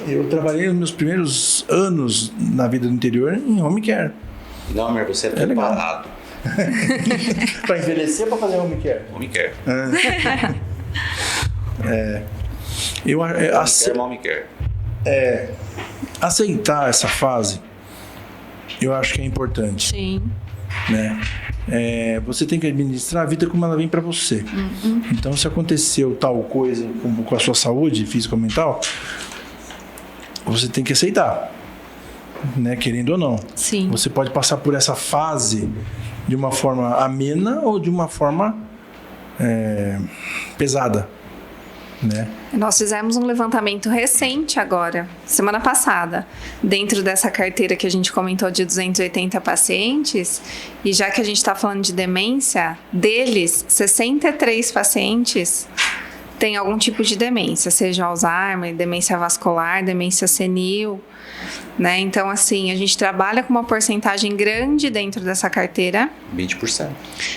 Eu trabalhei nos meus primeiros anos na vida do interior em home care. Não, meu, você é legal. preparado. Para envelhecer ou para fazer home care? Home care. Home care. Aceitar essa fase, eu acho que é importante. Sim. Né? Você tem que administrar a vida como ela vem para você. Então, se aconteceu tal coisa com a sua saúde física ou mental, você tem que aceitar, né? Querendo ou não. Sim. Você pode passar por essa fase de uma forma amena ou de uma forma pesada, né? Nós fizemos um levantamento recente agora, semana passada, dentro dessa carteira que a gente comentou de 280 pacientes, e já que a gente está falando de demência, deles, 63 pacientes têm algum tipo de demência, seja Alzheimer, demência vascular, demência senil, né? Então, assim, a gente trabalha com uma porcentagem grande dentro dessa carteira. 20%.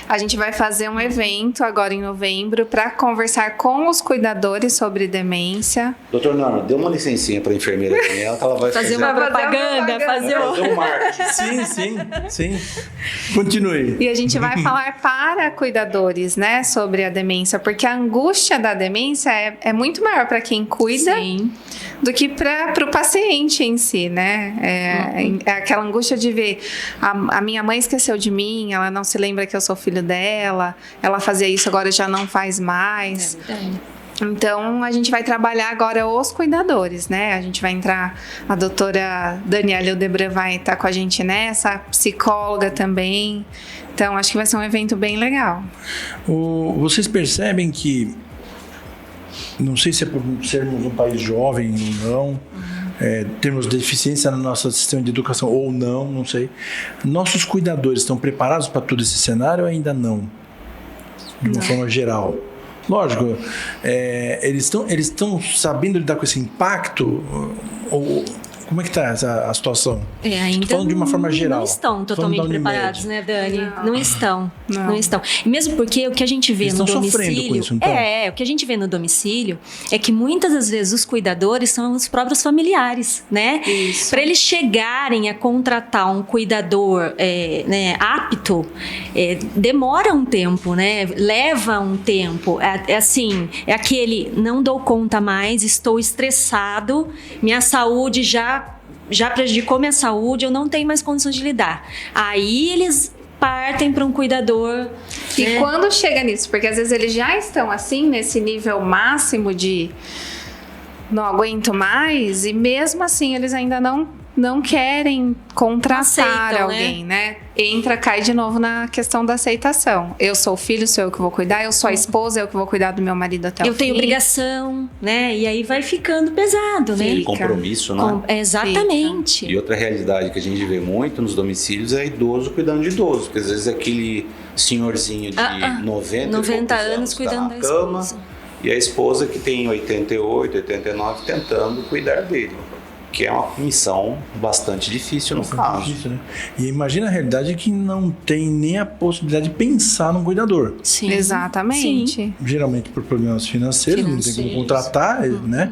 A gente vai fazer um evento agora em novembro para conversar com os cuidadores sobre demência. Doutor Norma, dê uma licencinha para a enfermeira Daniela, que ela vai Fazer uma propaganda, fazer um marketing. Sim. Continue. E a gente vai falar para cuidadores, né, sobre a demência, porque a angústia da demência é muito maior para quem cuida Sim. do que para o paciente em si, né? É aquela angústia de ver a minha mãe esqueceu de mim, ela não se lembra que eu sou filho dela, ela fazia isso, agora já não faz mais. É verdade. Então, a gente vai trabalhar agora os cuidadores, né? A gente vai entrar, a doutora Daniela Ildebran vai estar com a gente nessa, a psicóloga também. Então, acho que vai ser um evento bem legal. Vocês percebem que, não sei se é por sermos um país jovem ou não, temos deficiência no nosso sistema de educação ou não sei. Nossos cuidadores estão preparados para todo esse cenário ou ainda não? De uma forma geral. Lógico, eles estão sabendo lidar com esse impacto? Ou como é que está a situação? Ainda falando de uma forma geral. Não estão totalmente preparados, né, Dani? Não estão. E mesmo porque o que a gente vê eles no estão domicílio... sofrendo com isso, então. O que a gente vê no domicílio é que muitas das vezes os cuidadores são os próprios familiares, né? Para eles chegarem a contratar um cuidador apto, demora um tempo, né? Leva um tempo. É aquele, não dou conta mais, estou estressado, minha saúde já prejudicou minha saúde, eu não tenho mais condições de lidar. Aí eles partem para um cuidador. E quando chega nisso, porque às vezes eles já estão assim, nesse nível máximo de não aguento mais, e mesmo assim eles ainda não querem contratar aceitam, alguém, né? Cai de novo na questão da aceitação. Eu sou o filho, sou eu que vou cuidar. Eu sou a esposa, eu que vou cuidar do meu marido até o fim. Eu tenho obrigação, né? E aí vai ficando pesado, né? E compromisso, né? Exatamente. E outra realidade que a gente vê muito nos domicílios é idoso cuidando de idoso. Porque às vezes aquele senhorzinho de 90 anos cuidando da esposa. E a esposa que tem 88, 89 tentando cuidar dele. Que é uma missão bastante difícil no caso. Difícil, né? E imagina a realidade que não tem nem a possibilidade de pensar no cuidador. Sim. Exatamente. Sim. Geralmente por problemas financeiros, não tem como contratar, né?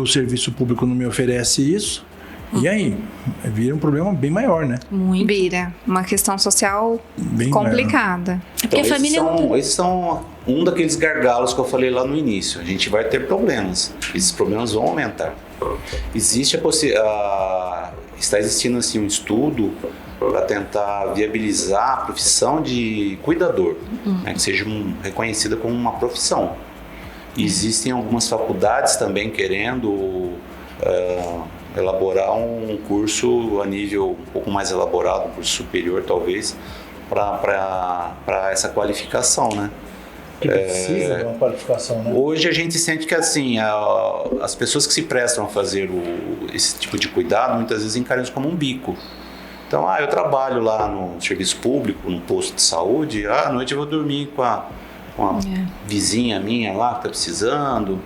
O serviço público não me oferece isso. E aí? Vira um problema bem maior, né? Muito. Vira uma questão social Bem complicada. maior. Porque a família esses são um daqueles gargalos que eu falei lá no início. A gente vai ter problemas. Esses problemas vão aumentar. Existe está existindo assim um estudo para tentar viabilizar a profissão de cuidador, né, que seja reconhecida como uma profissão. Existem algumas faculdades também querendo elaborar um curso a nível um pouco mais elaborado, um curso superior talvez, para essa qualificação, né? Que precisa de uma qualificação, né? Hoje a gente sente que assim, as pessoas que se prestam a fazer esse tipo de cuidado, muitas vezes encaram isso como um bico. Então, eu trabalho lá no serviço público, no posto de saúde, à noite eu vou dormir com a vizinha minha lá que está precisando,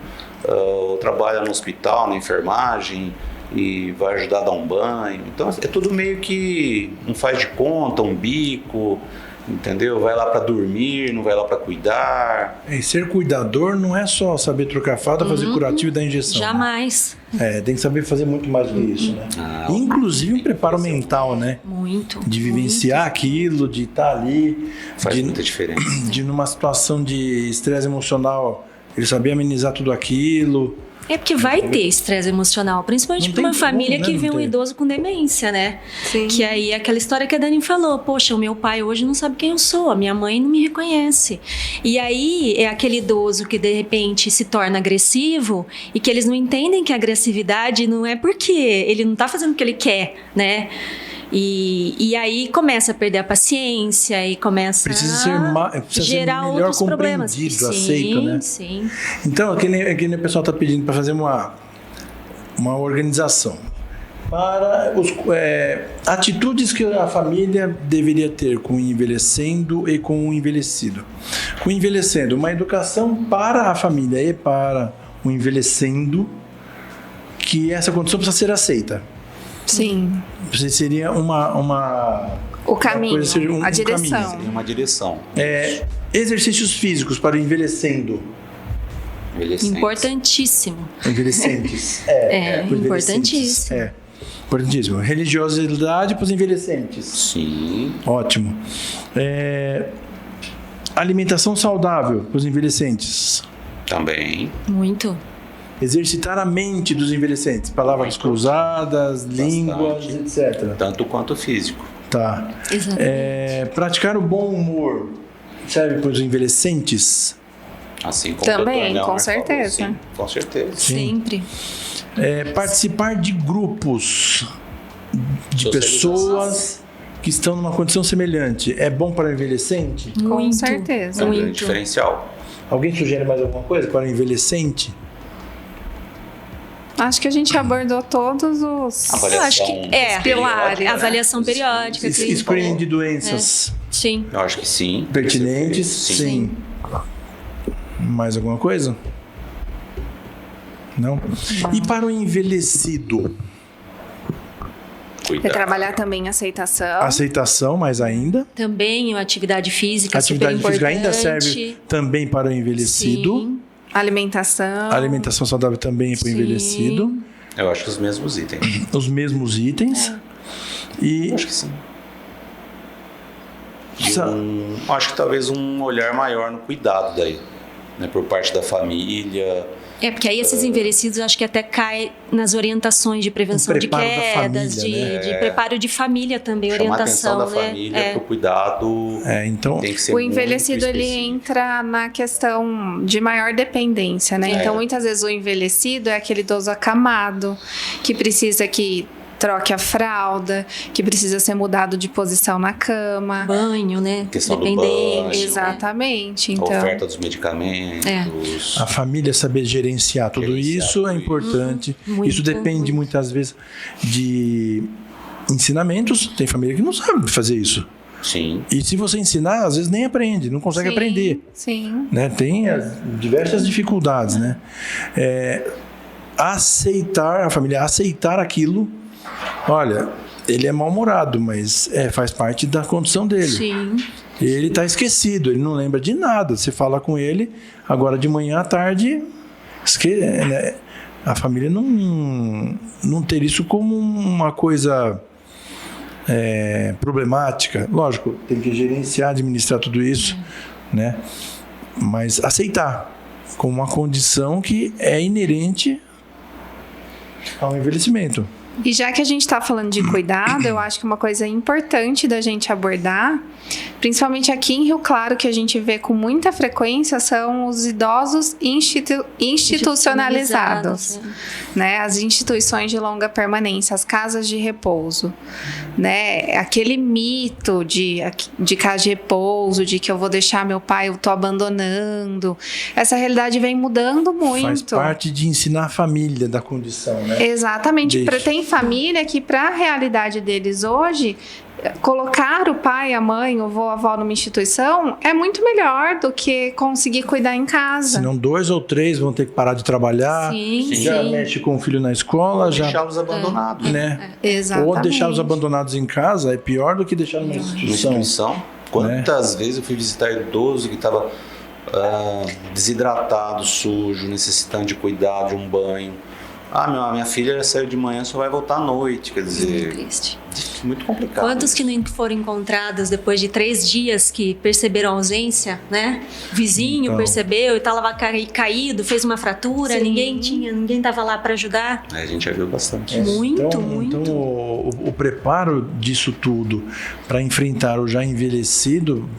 eu trabalho no hospital, na enfermagem, e vai ajudar a dar um banho. Então, é tudo meio que um faz de conta, um bico, entendeu? Vai lá para dormir, não vai lá para cuidar. E ser cuidador não é só saber trocar fralda, fazer curativo e dar injeção. Jamais. Tem que saber fazer muito mais do que isso, né? Inclusive um preparo mental, né? Muito. De vivenciar aquilo, de estar ali. Faz muita diferença. De numa situação de estresse emocional, ele saber amenizar tudo aquilo. É porque vai ter estresse emocional, principalmente para uma família que vê um idoso com demência, né? Sim. Que aí é aquela história que a Dani falou, poxa, o meu pai hoje não sabe quem eu sou, a minha mãe não me reconhece. E aí é aquele idoso que de repente se torna agressivo e que eles não entendem que a agressividade não é porque ele não tá fazendo o que ele quer, né? E aí começa a perder a paciência e começa precisa gerar ser melhor outros problemas. compreendido, aceito, né? Sim. Então, que nem o pessoal está pedindo para fazer uma organização para atitudes que a família deveria ter com o envelhecendo e com o envelhecido. Com o envelhecendo, uma educação para a família e para o envelhecendo, que essa condição precisa ser aceita. Sim. Seria o caminho, a direção. Caminho, seria uma direção. Exercícios físicos para o envelhecendo. Importantíssimo. Envelhecentes. Importantíssimo. Importantíssimo. Religiosidade para os envelhecentes. Sim. Ótimo. Alimentação saudável para os envelhecentes. Também. Muito. exercitar a mente dos envelhecentes, palavras cruzadas, línguas, etc. Tanto quanto físico. Tá. Exatamente. Praticar o bom humor serve para os envelhecentes? Assim como Também, o Dr. Nelmer com certeza. Falou, sim, com certeza. Sempre. Participar de grupos de pessoas que estão numa condição semelhante é bom para o envelhecente? Com Muito. certeza. É um grande Muito. diferencial. Alguém sugere mais alguma coisa para o envelhecente? Acho que a gente abordou todos os Avaliação Eu acho que pilares, periódica, né? avaliação periódica. que- Screening de doenças Sim. Eu acho que sim. pertinentes? Sim. Mais alguma coisa? Não? E para o envelhecido? Cuidado. trabalhar também a aceitação. Aceitação, mais ainda. Também a atividade física, Atividade super física importante. ainda serve também para o envelhecido. Sim. Alimentação. Alimentação saudável também para o Sim. envelhecido. Eu acho que os mesmos itens. Os mesmos itens. E Eu acho que sim. E Sa- acho que talvez um olhar maior no cuidado daí, né, por parte da família. Porque aí esses envelhecidos eu acho que até cai nas orientações de prevenção O de preparo da quedas, família, de preparo de família também, Chamar a orientação, atenção da né? família para o cuidado. então Tem que ser O muito envelhecido ele específico. entra na questão de maior dependência, né? É. Então, muitas vezes o envelhecido é aquele idoso acamado, que precisa que troque a fralda, que precisa ser mudado de posição na cama. Banho, né? Questão do Dependente. banho. Exatamente. A Então, oferta dos medicamentos. a família saber gerenciar tudo Gerenciar isso é tudo importante. Muito. Isso depende muitas vezes de ensinamentos. Tem família que não sabe fazer isso. Sim. E se você ensinar, às vezes nem aprende, não consegue sim, aprender. Sim. Né? Tem diversas dificuldades, né? A família aceitar aquilo. Olha, ele é mal-humorado, mas faz parte da condição dele. Sim. Ele está esquecido, ele não lembra de nada. Você fala com ele, agora de manhã à tarde, né? A família não ter isso como uma coisa problemática. Lógico, tem que gerenciar, administrar tudo isso, né? Mas aceitar como uma condição que é inerente ao envelhecimento. E já que a gente está falando de cuidado, eu acho que uma coisa importante da gente abordar, principalmente aqui em Rio Claro, que a gente vê com muita frequência, são os idosos institucionalizados, né? As instituições de longa permanência, as casas de repouso, né? Aquele mito de casa de repouso, de que eu vou deixar meu pai, eu tô abandonando. Essa realidade vem mudando muito. Faz parte de ensinar a família da condição, né? Exatamente. Deixa. Tem família que, para a realidade deles hoje, colocar o pai, a mãe, o avô, a avó numa instituição é muito melhor do que conseguir cuidar em casa. Senão 2 ou 3 vão ter que parar de trabalhar. Sim, Já sim. mexe com o filho na escola, já, Deixá-los abandonados. né? Exatamente. Ou deixá-los abandonados em casa é pior do que deixar numa Na instituição. instituição. Quantas vezes eu fui visitar idoso que estava desidratado, sujo, necessitando de cuidado, de um banho. Minha filha saiu de manhã, só vai voltar à noite. Quer Muito dizer, triste. muito complicado. Quantos que não foram encontrados depois de 3 dias que perceberam a ausência, né? O vizinho Então. percebeu e estava caído, fez uma fratura, Sim. ninguém estava lá para ajudar. A gente já viu bastante. Muito, então, muito. Então, o preparo disso tudo para enfrentar o já envelhecido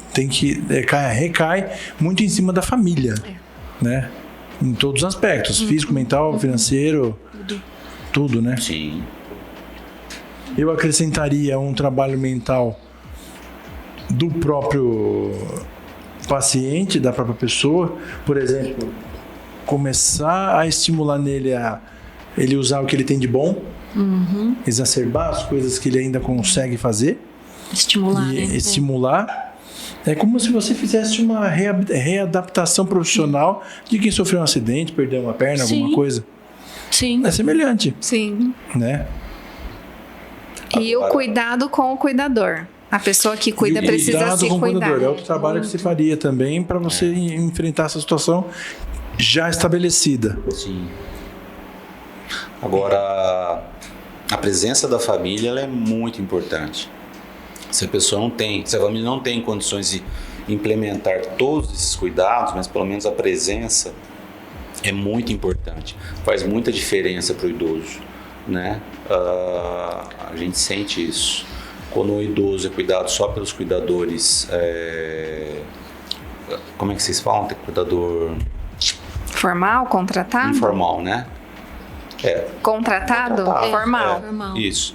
recai muito em cima da família, né? Em todos os aspectos, físico, mental, financeiro, tudo, né? Sim. Eu acrescentaria um trabalho mental do próprio paciente, da própria pessoa. Por exemplo, começar a estimular nele a ele usar o que ele tem de bom, exacerbar as coisas que ele ainda consegue fazer Estimular, e né? estimular. É como se você fizesse uma readaptação profissional de quem sofreu um acidente, perdeu uma perna, Sim. alguma coisa. Sim. É semelhante, Sim. né? E o Agora- cuidado com o cuidador. A pessoa que cuida E o precisa cuidado se com o cuidar. cuidador. É outro trabalho que se faria também para você enfrentar essa situação já estabelecida. Sim. Agora, a presença da família ela é muito importante. Se a família não tem condições de implementar todos esses cuidados, mas pelo menos a presença é muito importante, faz muita diferença para o idoso, né? A gente sente isso. Quando o idoso é cuidado só pelos cuidadores, como é que vocês falam? Tem cuidador... Formal, contratado? Informal, né? Contratado? Formal. Formal. Isso.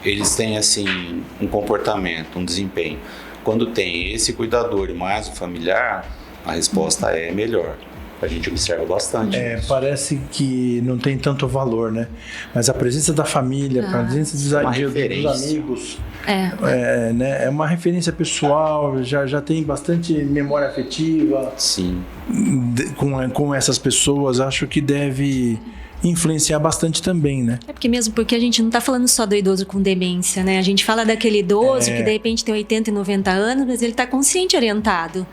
Eles têm, assim, um comportamento, um desempenho. Quando tem esse cuidador e mais o familiar, a resposta é melhor. A gente observa bastante isso. Parece que não tem tanto valor, né? Mas a presença da família, a presença dos amigos, né? É uma referência pessoal, já tem bastante memória afetiva. Sim. Com essas pessoas, acho que deve influenciar bastante também, né? Porque a gente não está falando só do idoso com demência, né? A gente fala daquele idoso que de repente tem 80 e 90 anos, mas ele está consciente, orientado.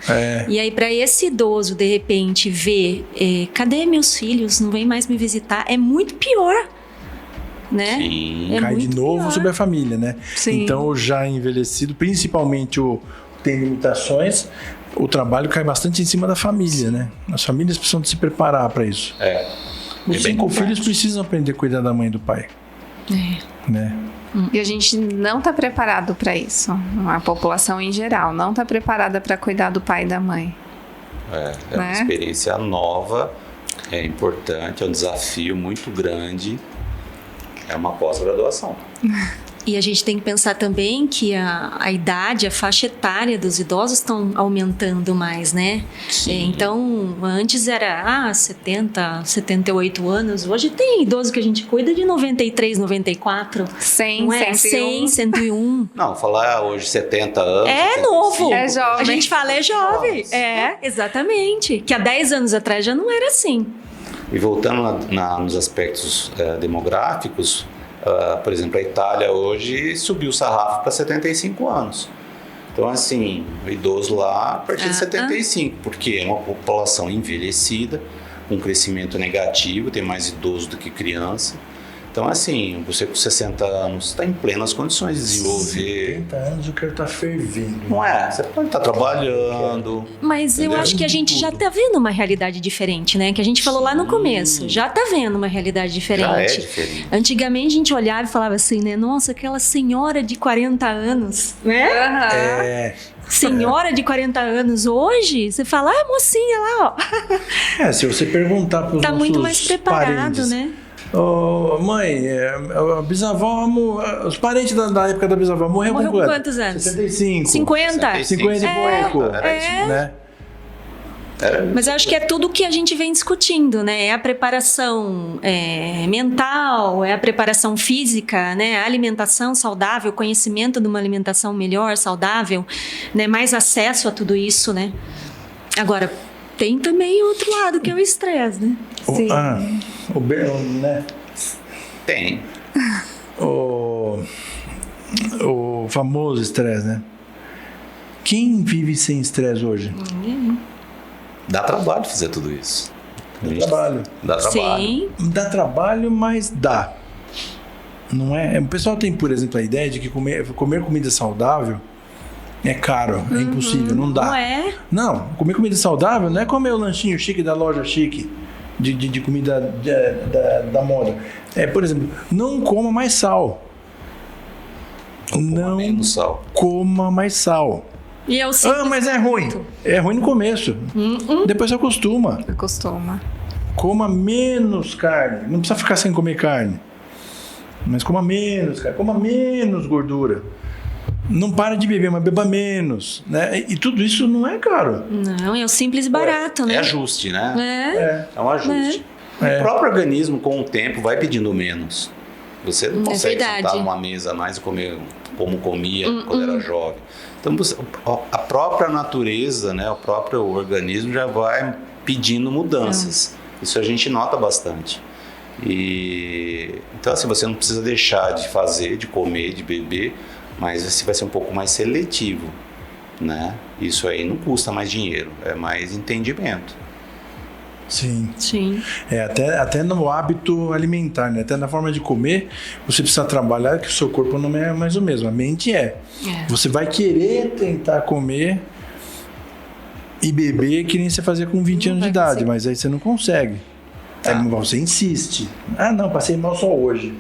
E aí para esse idoso de repente ver, cadê meus filhos? Não vem mais me visitar? É muito pior, né? Sim. Cai de novo pior. sobre a família, né? Sim. Então o já envelhecido, principalmente o tem limitações, o trabalho cai bastante em cima da família, né? As famílias precisam se preparar para isso. Os 5 filhos precisam aprender a cuidar da mãe e do pai. Né? E a gente não está preparado para isso. A população em geral não está preparada para cuidar do pai e da mãe. É uma experiência nova, é importante, é um desafio muito grande. É uma pós-graduação. E a gente tem que pensar também que a idade, a faixa etária dos idosos estão aumentando mais, né? Sim. Então, antes era 70, 78 anos. Hoje tem idoso que a gente cuida de 93, 94. 100, não é? 101. 100, 101. Não, falar hoje 70 anos... É 75, novo. É jovem. A gente fala é jovem. Jovens. Exatamente. Que há 10 anos atrás já não era assim. E voltando nos aspectos demográficos, por exemplo, a Itália hoje subiu o sarrafo para 75 anos. Então, assim, o idoso lá a partir de 75, porque é uma população envelhecida, com crescimento negativo, tem mais idoso do que criança. Então, assim, você com 60 anos está em plenas condições de desenvolver. 70 anos o cara tá fervendo. Não é? Você pode estar trabalhando. Mas eu acho que a gente já tá vendo uma realidade diferente, né? Que a gente falou lá no começo. Já tá vendo uma realidade diferente. Já é diferente. Antigamente a gente olhava e falava assim, né? Nossa, aquela senhora de 40 anos, né? Senhora de 40 anos hoje, você fala, mocinha lá, ó. Se você perguntar para os Tá nossos muito mais preparado, parentes, né? Mãe, a bisavó, os parentes da época da bisavó morreu com quantos anos? 65. 50? 50 e pouco. Né? Mas eu acho que é tudo que a gente vem discutindo, né? É a preparação mental, é a preparação física, né? A alimentação saudável, conhecimento de uma alimentação melhor, saudável, né? Mais acesso a tudo isso, né? Agora, tem também outro lado, que é o estresse, né? Sim. Né? Tem. O famoso estresse, né? Quem vive sem estresse hoje? Dá trabalho fazer tudo isso. Trabalho. Dá trabalho. Sim. Dá trabalho, mas dá. Não é? O pessoal tem, por exemplo, a ideia de que comer comida saudável é caro, é impossível, não dá. Não é? Não, comer comida saudável não é comer o lanchinho chique da loja chique de comida da moda. Por exemplo, não coma mais sal. Não menos sal. coma mais sal. E eu Mas é ruim. É ruim no começo. Depois você acostuma. Acostuma. Coma menos carne. Não precisa ficar sem comer carne. Mas coma menos carne. Coma menos gordura. Não para de beber, mas beba menos. Né? E tudo isso não é caro. Não, é o simples e barato, né? É ajuste, né? É. É um ajuste. O próprio organismo, com o tempo, vai pedindo menos. Você não consegue sentar numa mesa mais e comer como comia quando era jovem. Então, a própria natureza, né, o próprio organismo já vai pedindo mudanças. Isso a gente nota bastante. Então, assim, você não precisa deixar de fazer, de comer, de beber, mas você vai ser um pouco mais seletivo, né? Isso aí não custa mais dinheiro, é mais entendimento. Sim. Até no hábito alimentar, né? Até na forma de comer, você precisa trabalhar que o seu corpo não é mais o mesmo. A mente é. Você vai querer tentar comer e beber que nem você fazia com 20 anos de vai idade, conseguir. mas aí você não consegue. Aí você insiste. Ah, não, passei mal só hoje.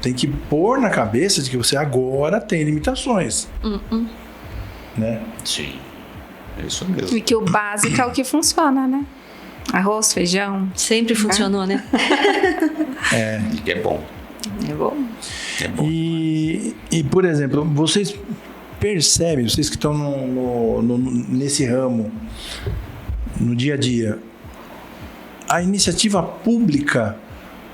Tem que pôr na cabeça de que você agora tem limitações. Né? Sim. É isso mesmo. E que o básico é o que funciona, né? Arroz, feijão. Sempre funcionou, né? E que é bom. É bom. É bom. E, por exemplo, vocês percebem, vocês que estão nesse ramo, no dia a dia, a iniciativa pública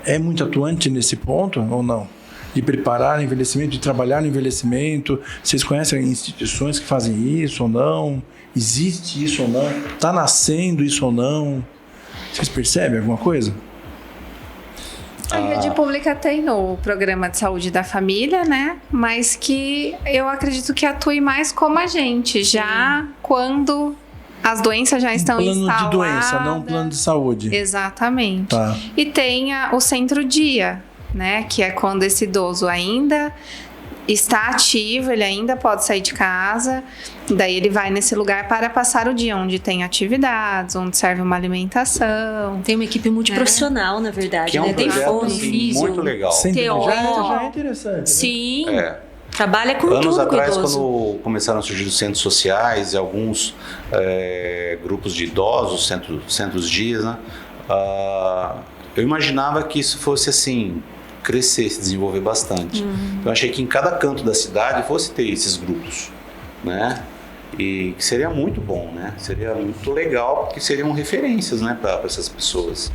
é muito atuante nesse ponto ou não? De preparar o envelhecimento, de trabalhar no envelhecimento? Vocês conhecem instituições que fazem isso ou não? Existe isso ou não? Está nascendo isso ou não? Vocês percebem alguma coisa? A rede pública tem o programa de saúde da família, né? Mas que eu acredito que atue mais como a gente, já quando as doenças já estão Plano instaladas. de doença, não plano de saúde. Exatamente. Tá. E tem o centro-dia, né? Que é quando esse idoso ainda está ativo, ele ainda pode sair de casa, daí ele vai nesse lugar para passar o dia, onde tem atividades, onde serve uma alimentação. Tem uma equipe multiprofissional, na verdade, Que é um né? Tem projeto fono, assim, físio. muito legal. Sempre Teórico. já é interessante. Né? Sim. É. Trabalha com Anos tudo atrás, com o idoso. quando começaram a surgir os centros sociais e alguns grupos de idosos, centros dias, né? Eu imaginava que isso fosse assim, crescer, se desenvolver bastante. Eu achei que em cada canto da cidade fosse ter esses grupos, né? E que seria muito bom, né? Seria muito legal, porque seriam referências, né, para essas pessoas.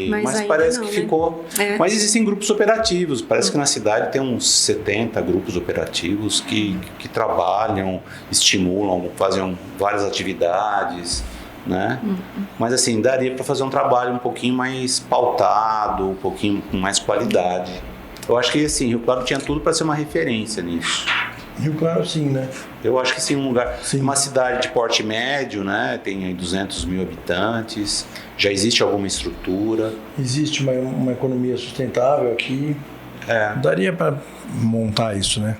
Mas ainda parece não, que né? ficou. É. Mas existem grupos operativos. Parece que na cidade tem uns 70 grupos operativos que trabalham, estimulam, fazem várias atividades, né? Mas assim, daria para fazer um trabalho um pouquinho mais pautado, um pouquinho com mais qualidade. Eu acho que assim, Rio Claro tinha tudo para ser uma referência nisso. Rio Claro, sim, né? Eu acho que sim, um lugar, Sim. uma cidade de porte médio, né? Tem aí 200 mil habitantes, já existe alguma estrutura. Existe uma economia sustentável aqui. Daria para montar isso, né?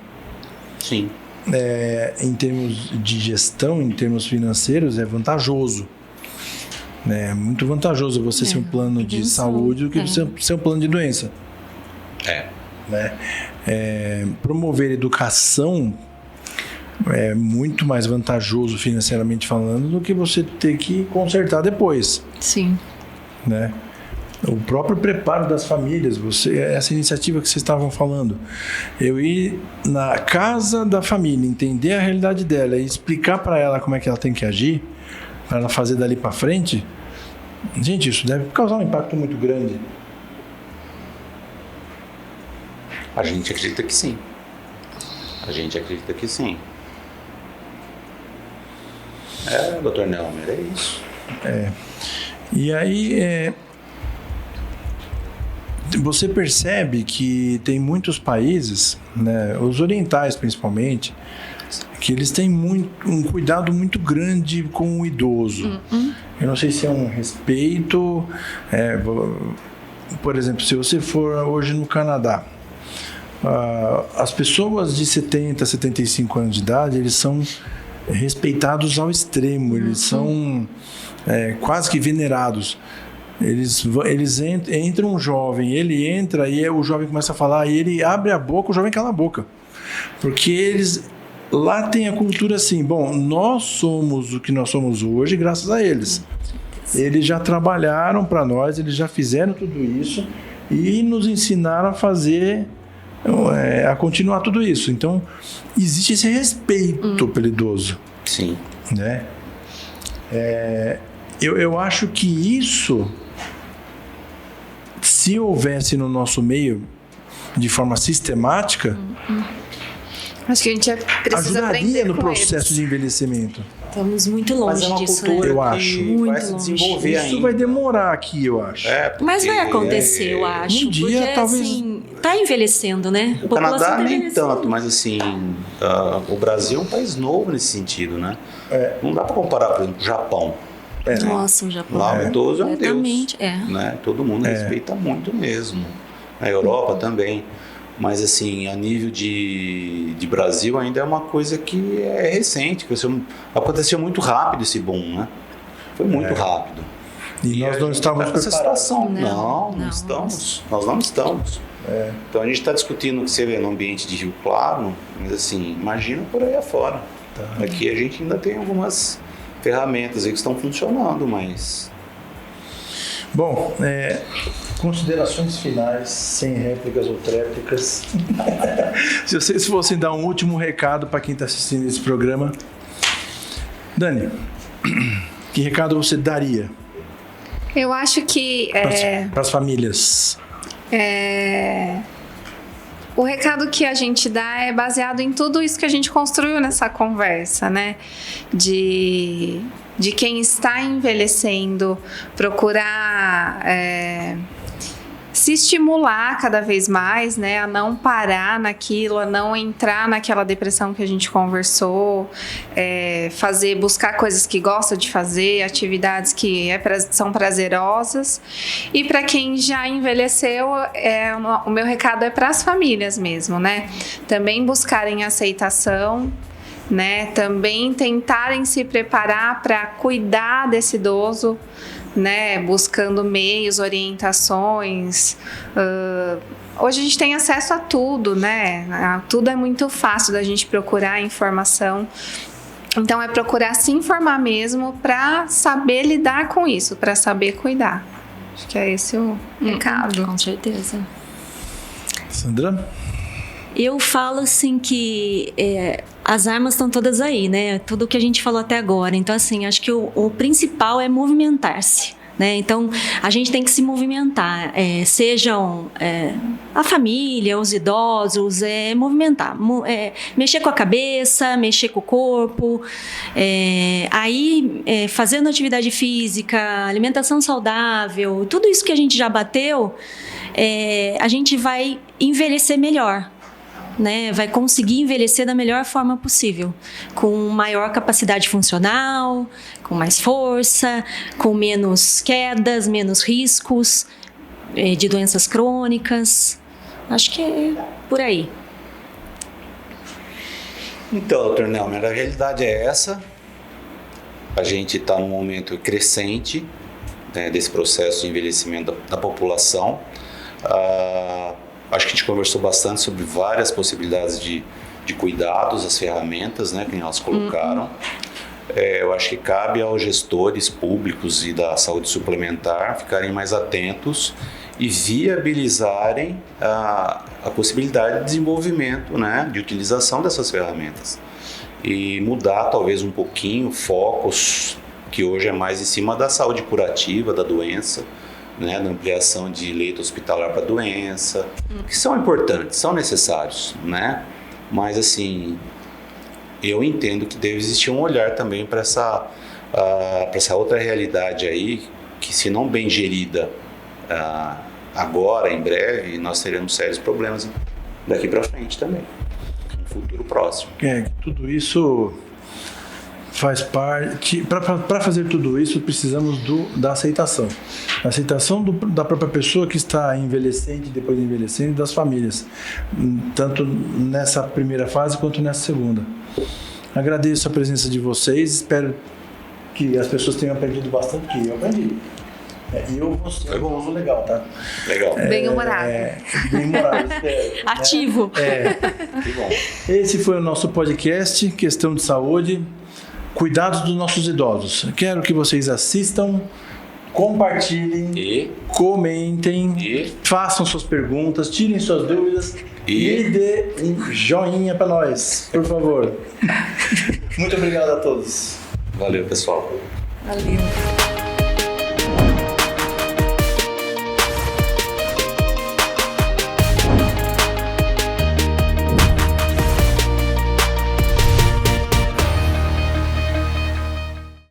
Sim. Em termos de gestão, em termos financeiros, é vantajoso. É muito vantajoso você ser um plano de prevenção. saúde do que você ser um plano de doença. Né? Promover educação é muito mais vantajoso financeiramente falando do que você ter que consertar depois, Sim. né? O próprio preparo das famílias, essa iniciativa que vocês estavam falando, eu ir na casa da família, entender a realidade dela e explicar para ela como é que ela tem que agir, para ela fazer dali para frente, gente, isso deve causar um impacto muito grande. A gente acredita que sim. A gente acredita que sim. Dr. Nelmer, é isso. E aí, você percebe que tem muitos países, né, os orientais principalmente, que eles têm um cuidado muito grande com o idoso. Eu não sei se é um respeito. Por exemplo, se você for hoje no Canadá, as pessoas de 70, 75 anos de idade, eles são respeitados ao extremo, eles são quase que venerados. Entra um jovem, ele entra e o jovem começa a falar, e ele abre a boca, o jovem cala a boca. Porque eles lá tem a cultura assim, bom, nós somos o que nós somos hoje graças a eles. Eles já trabalharam para nós, eles já fizeram tudo isso e nos ensinaram a fazer, a continuar tudo isso. Então, existe esse respeito pelo idoso. Sim. Né? Eu acho que isso, se houvesse no nosso meio de forma sistemática, Acho que a gente precisa aprender ajudaria no com processo eles. de envelhecimento. Estamos muito Mas longe é uma disso, cultura né? Eu que acho. vai Muito se longe. desenvolver Isso ainda. vai demorar aqui, eu acho. Mas vai porque, acontecer, eu acho. um dia, porque, talvez- assim, tá envelhecendo, né? A O Canadá população tá nem envelhecendo. tanto, mas assim, o Brasil é um país novo nesse sentido, né? Não dá para comparar, por exemplo, o Japão. Nossa, o Japão. Lá o idoso é um deus. Completamente, Né? Todo mundo respeita muito mesmo. Na Europa também. Mas assim, a nível de Brasil ainda é uma coisa que é recente, aconteceu muito rápido esse boom, né? Foi muito rápido. E nós não estamos nessa situação. Não Estamos. Nós não estamos. Então a gente está discutindo o que você vê no ambiente de Rio Claro, mas assim, imagina por aí afora. Aqui a gente ainda tem algumas ferramentas aí que estão funcionando, mas... Bom, considerações finais, sem réplicas ou tréplicas. Se vocês fossem dar um último recado para quem está assistindo esse programa, Dani, que recado você daria? Eu acho que... Para as famílias. O recado que a gente dá é baseado em tudo isso que a gente construiu nessa conversa, né? De quem está envelhecendo, procurar se estimular cada vez mais, né? A não parar naquilo, a não entrar naquela depressão que a gente conversou, buscar coisas que gosta de fazer, atividades que são prazerosas. E para quem já envelheceu, o meu recado é para as famílias mesmo, né? Também buscarem aceitação, né? Também tentarem se preparar para cuidar desse idoso, né? Buscando meios, orientações. Hoje a gente tem acesso a tudo, né? Tudo é muito fácil da gente procurar informação. Então é procurar se informar mesmo para saber lidar com isso, para saber cuidar. Acho que é esse o recado. Com certeza. Sandra? Eu falo assim que as armas estão todas aí, né? Tudo que a gente falou até agora. Então, assim, acho que o principal é movimentar-se, né? Então, a gente tem que se movimentar. Sejam a família, os idosos, movimentar. Mexer com a cabeça, mexer com o corpo. Fazendo atividade física, alimentação saudável, tudo isso que a gente já bateu, a gente vai envelhecer melhor. Né, vai conseguir envelhecer da melhor forma possível, com maior capacidade funcional, com mais força, com menos quedas, menos riscos de doenças crônicas. Acho que é por aí. Então, Dr. Nelmer, a realidade é essa. A gente está num momento crescente, né, desse processo de envelhecimento da população. Acho que a gente conversou bastante sobre várias possibilidades de cuidados, as ferramentas, né, que elas colocaram. Eu acho que cabe aos gestores públicos e da saúde suplementar ficarem mais atentos e viabilizarem a possibilidade de desenvolvimento, né, de utilização dessas ferramentas. E mudar talvez um pouquinho focos, que hoje é mais em cima da saúde curativa da doença, né, da ampliação de leito hospitalar para doença, que são importantes, são necessários, né? Mas assim, eu entendo que deve existir um olhar também para essa outra realidade aí, que se não bem gerida agora, em breve, nós teremos sérios problemas daqui para frente também, no futuro próximo. Tudo isso faz parte. Para fazer tudo isso, precisamos da aceitação. A aceitação da própria pessoa que está envelhecendo e depois envelhecendo, e das famílias, tanto nessa primeira fase quanto nessa segunda. Agradeço a presença de vocês, espero que as pessoas tenham aprendido bastante, que eu aprendi. E eu vou ser um uso legal, tá? Legal. Bem-humorado. Bem-humorado. Ativo. Que bom. Esse foi o nosso podcast, Questão de Saúde. Cuidados dos nossos idosos. Quero que vocês assistam, compartilhem, comentem, façam suas perguntas, tirem suas dúvidas e dê um joinha para nós, por favor. Muito obrigado a todos. Valeu, pessoal. Valeu.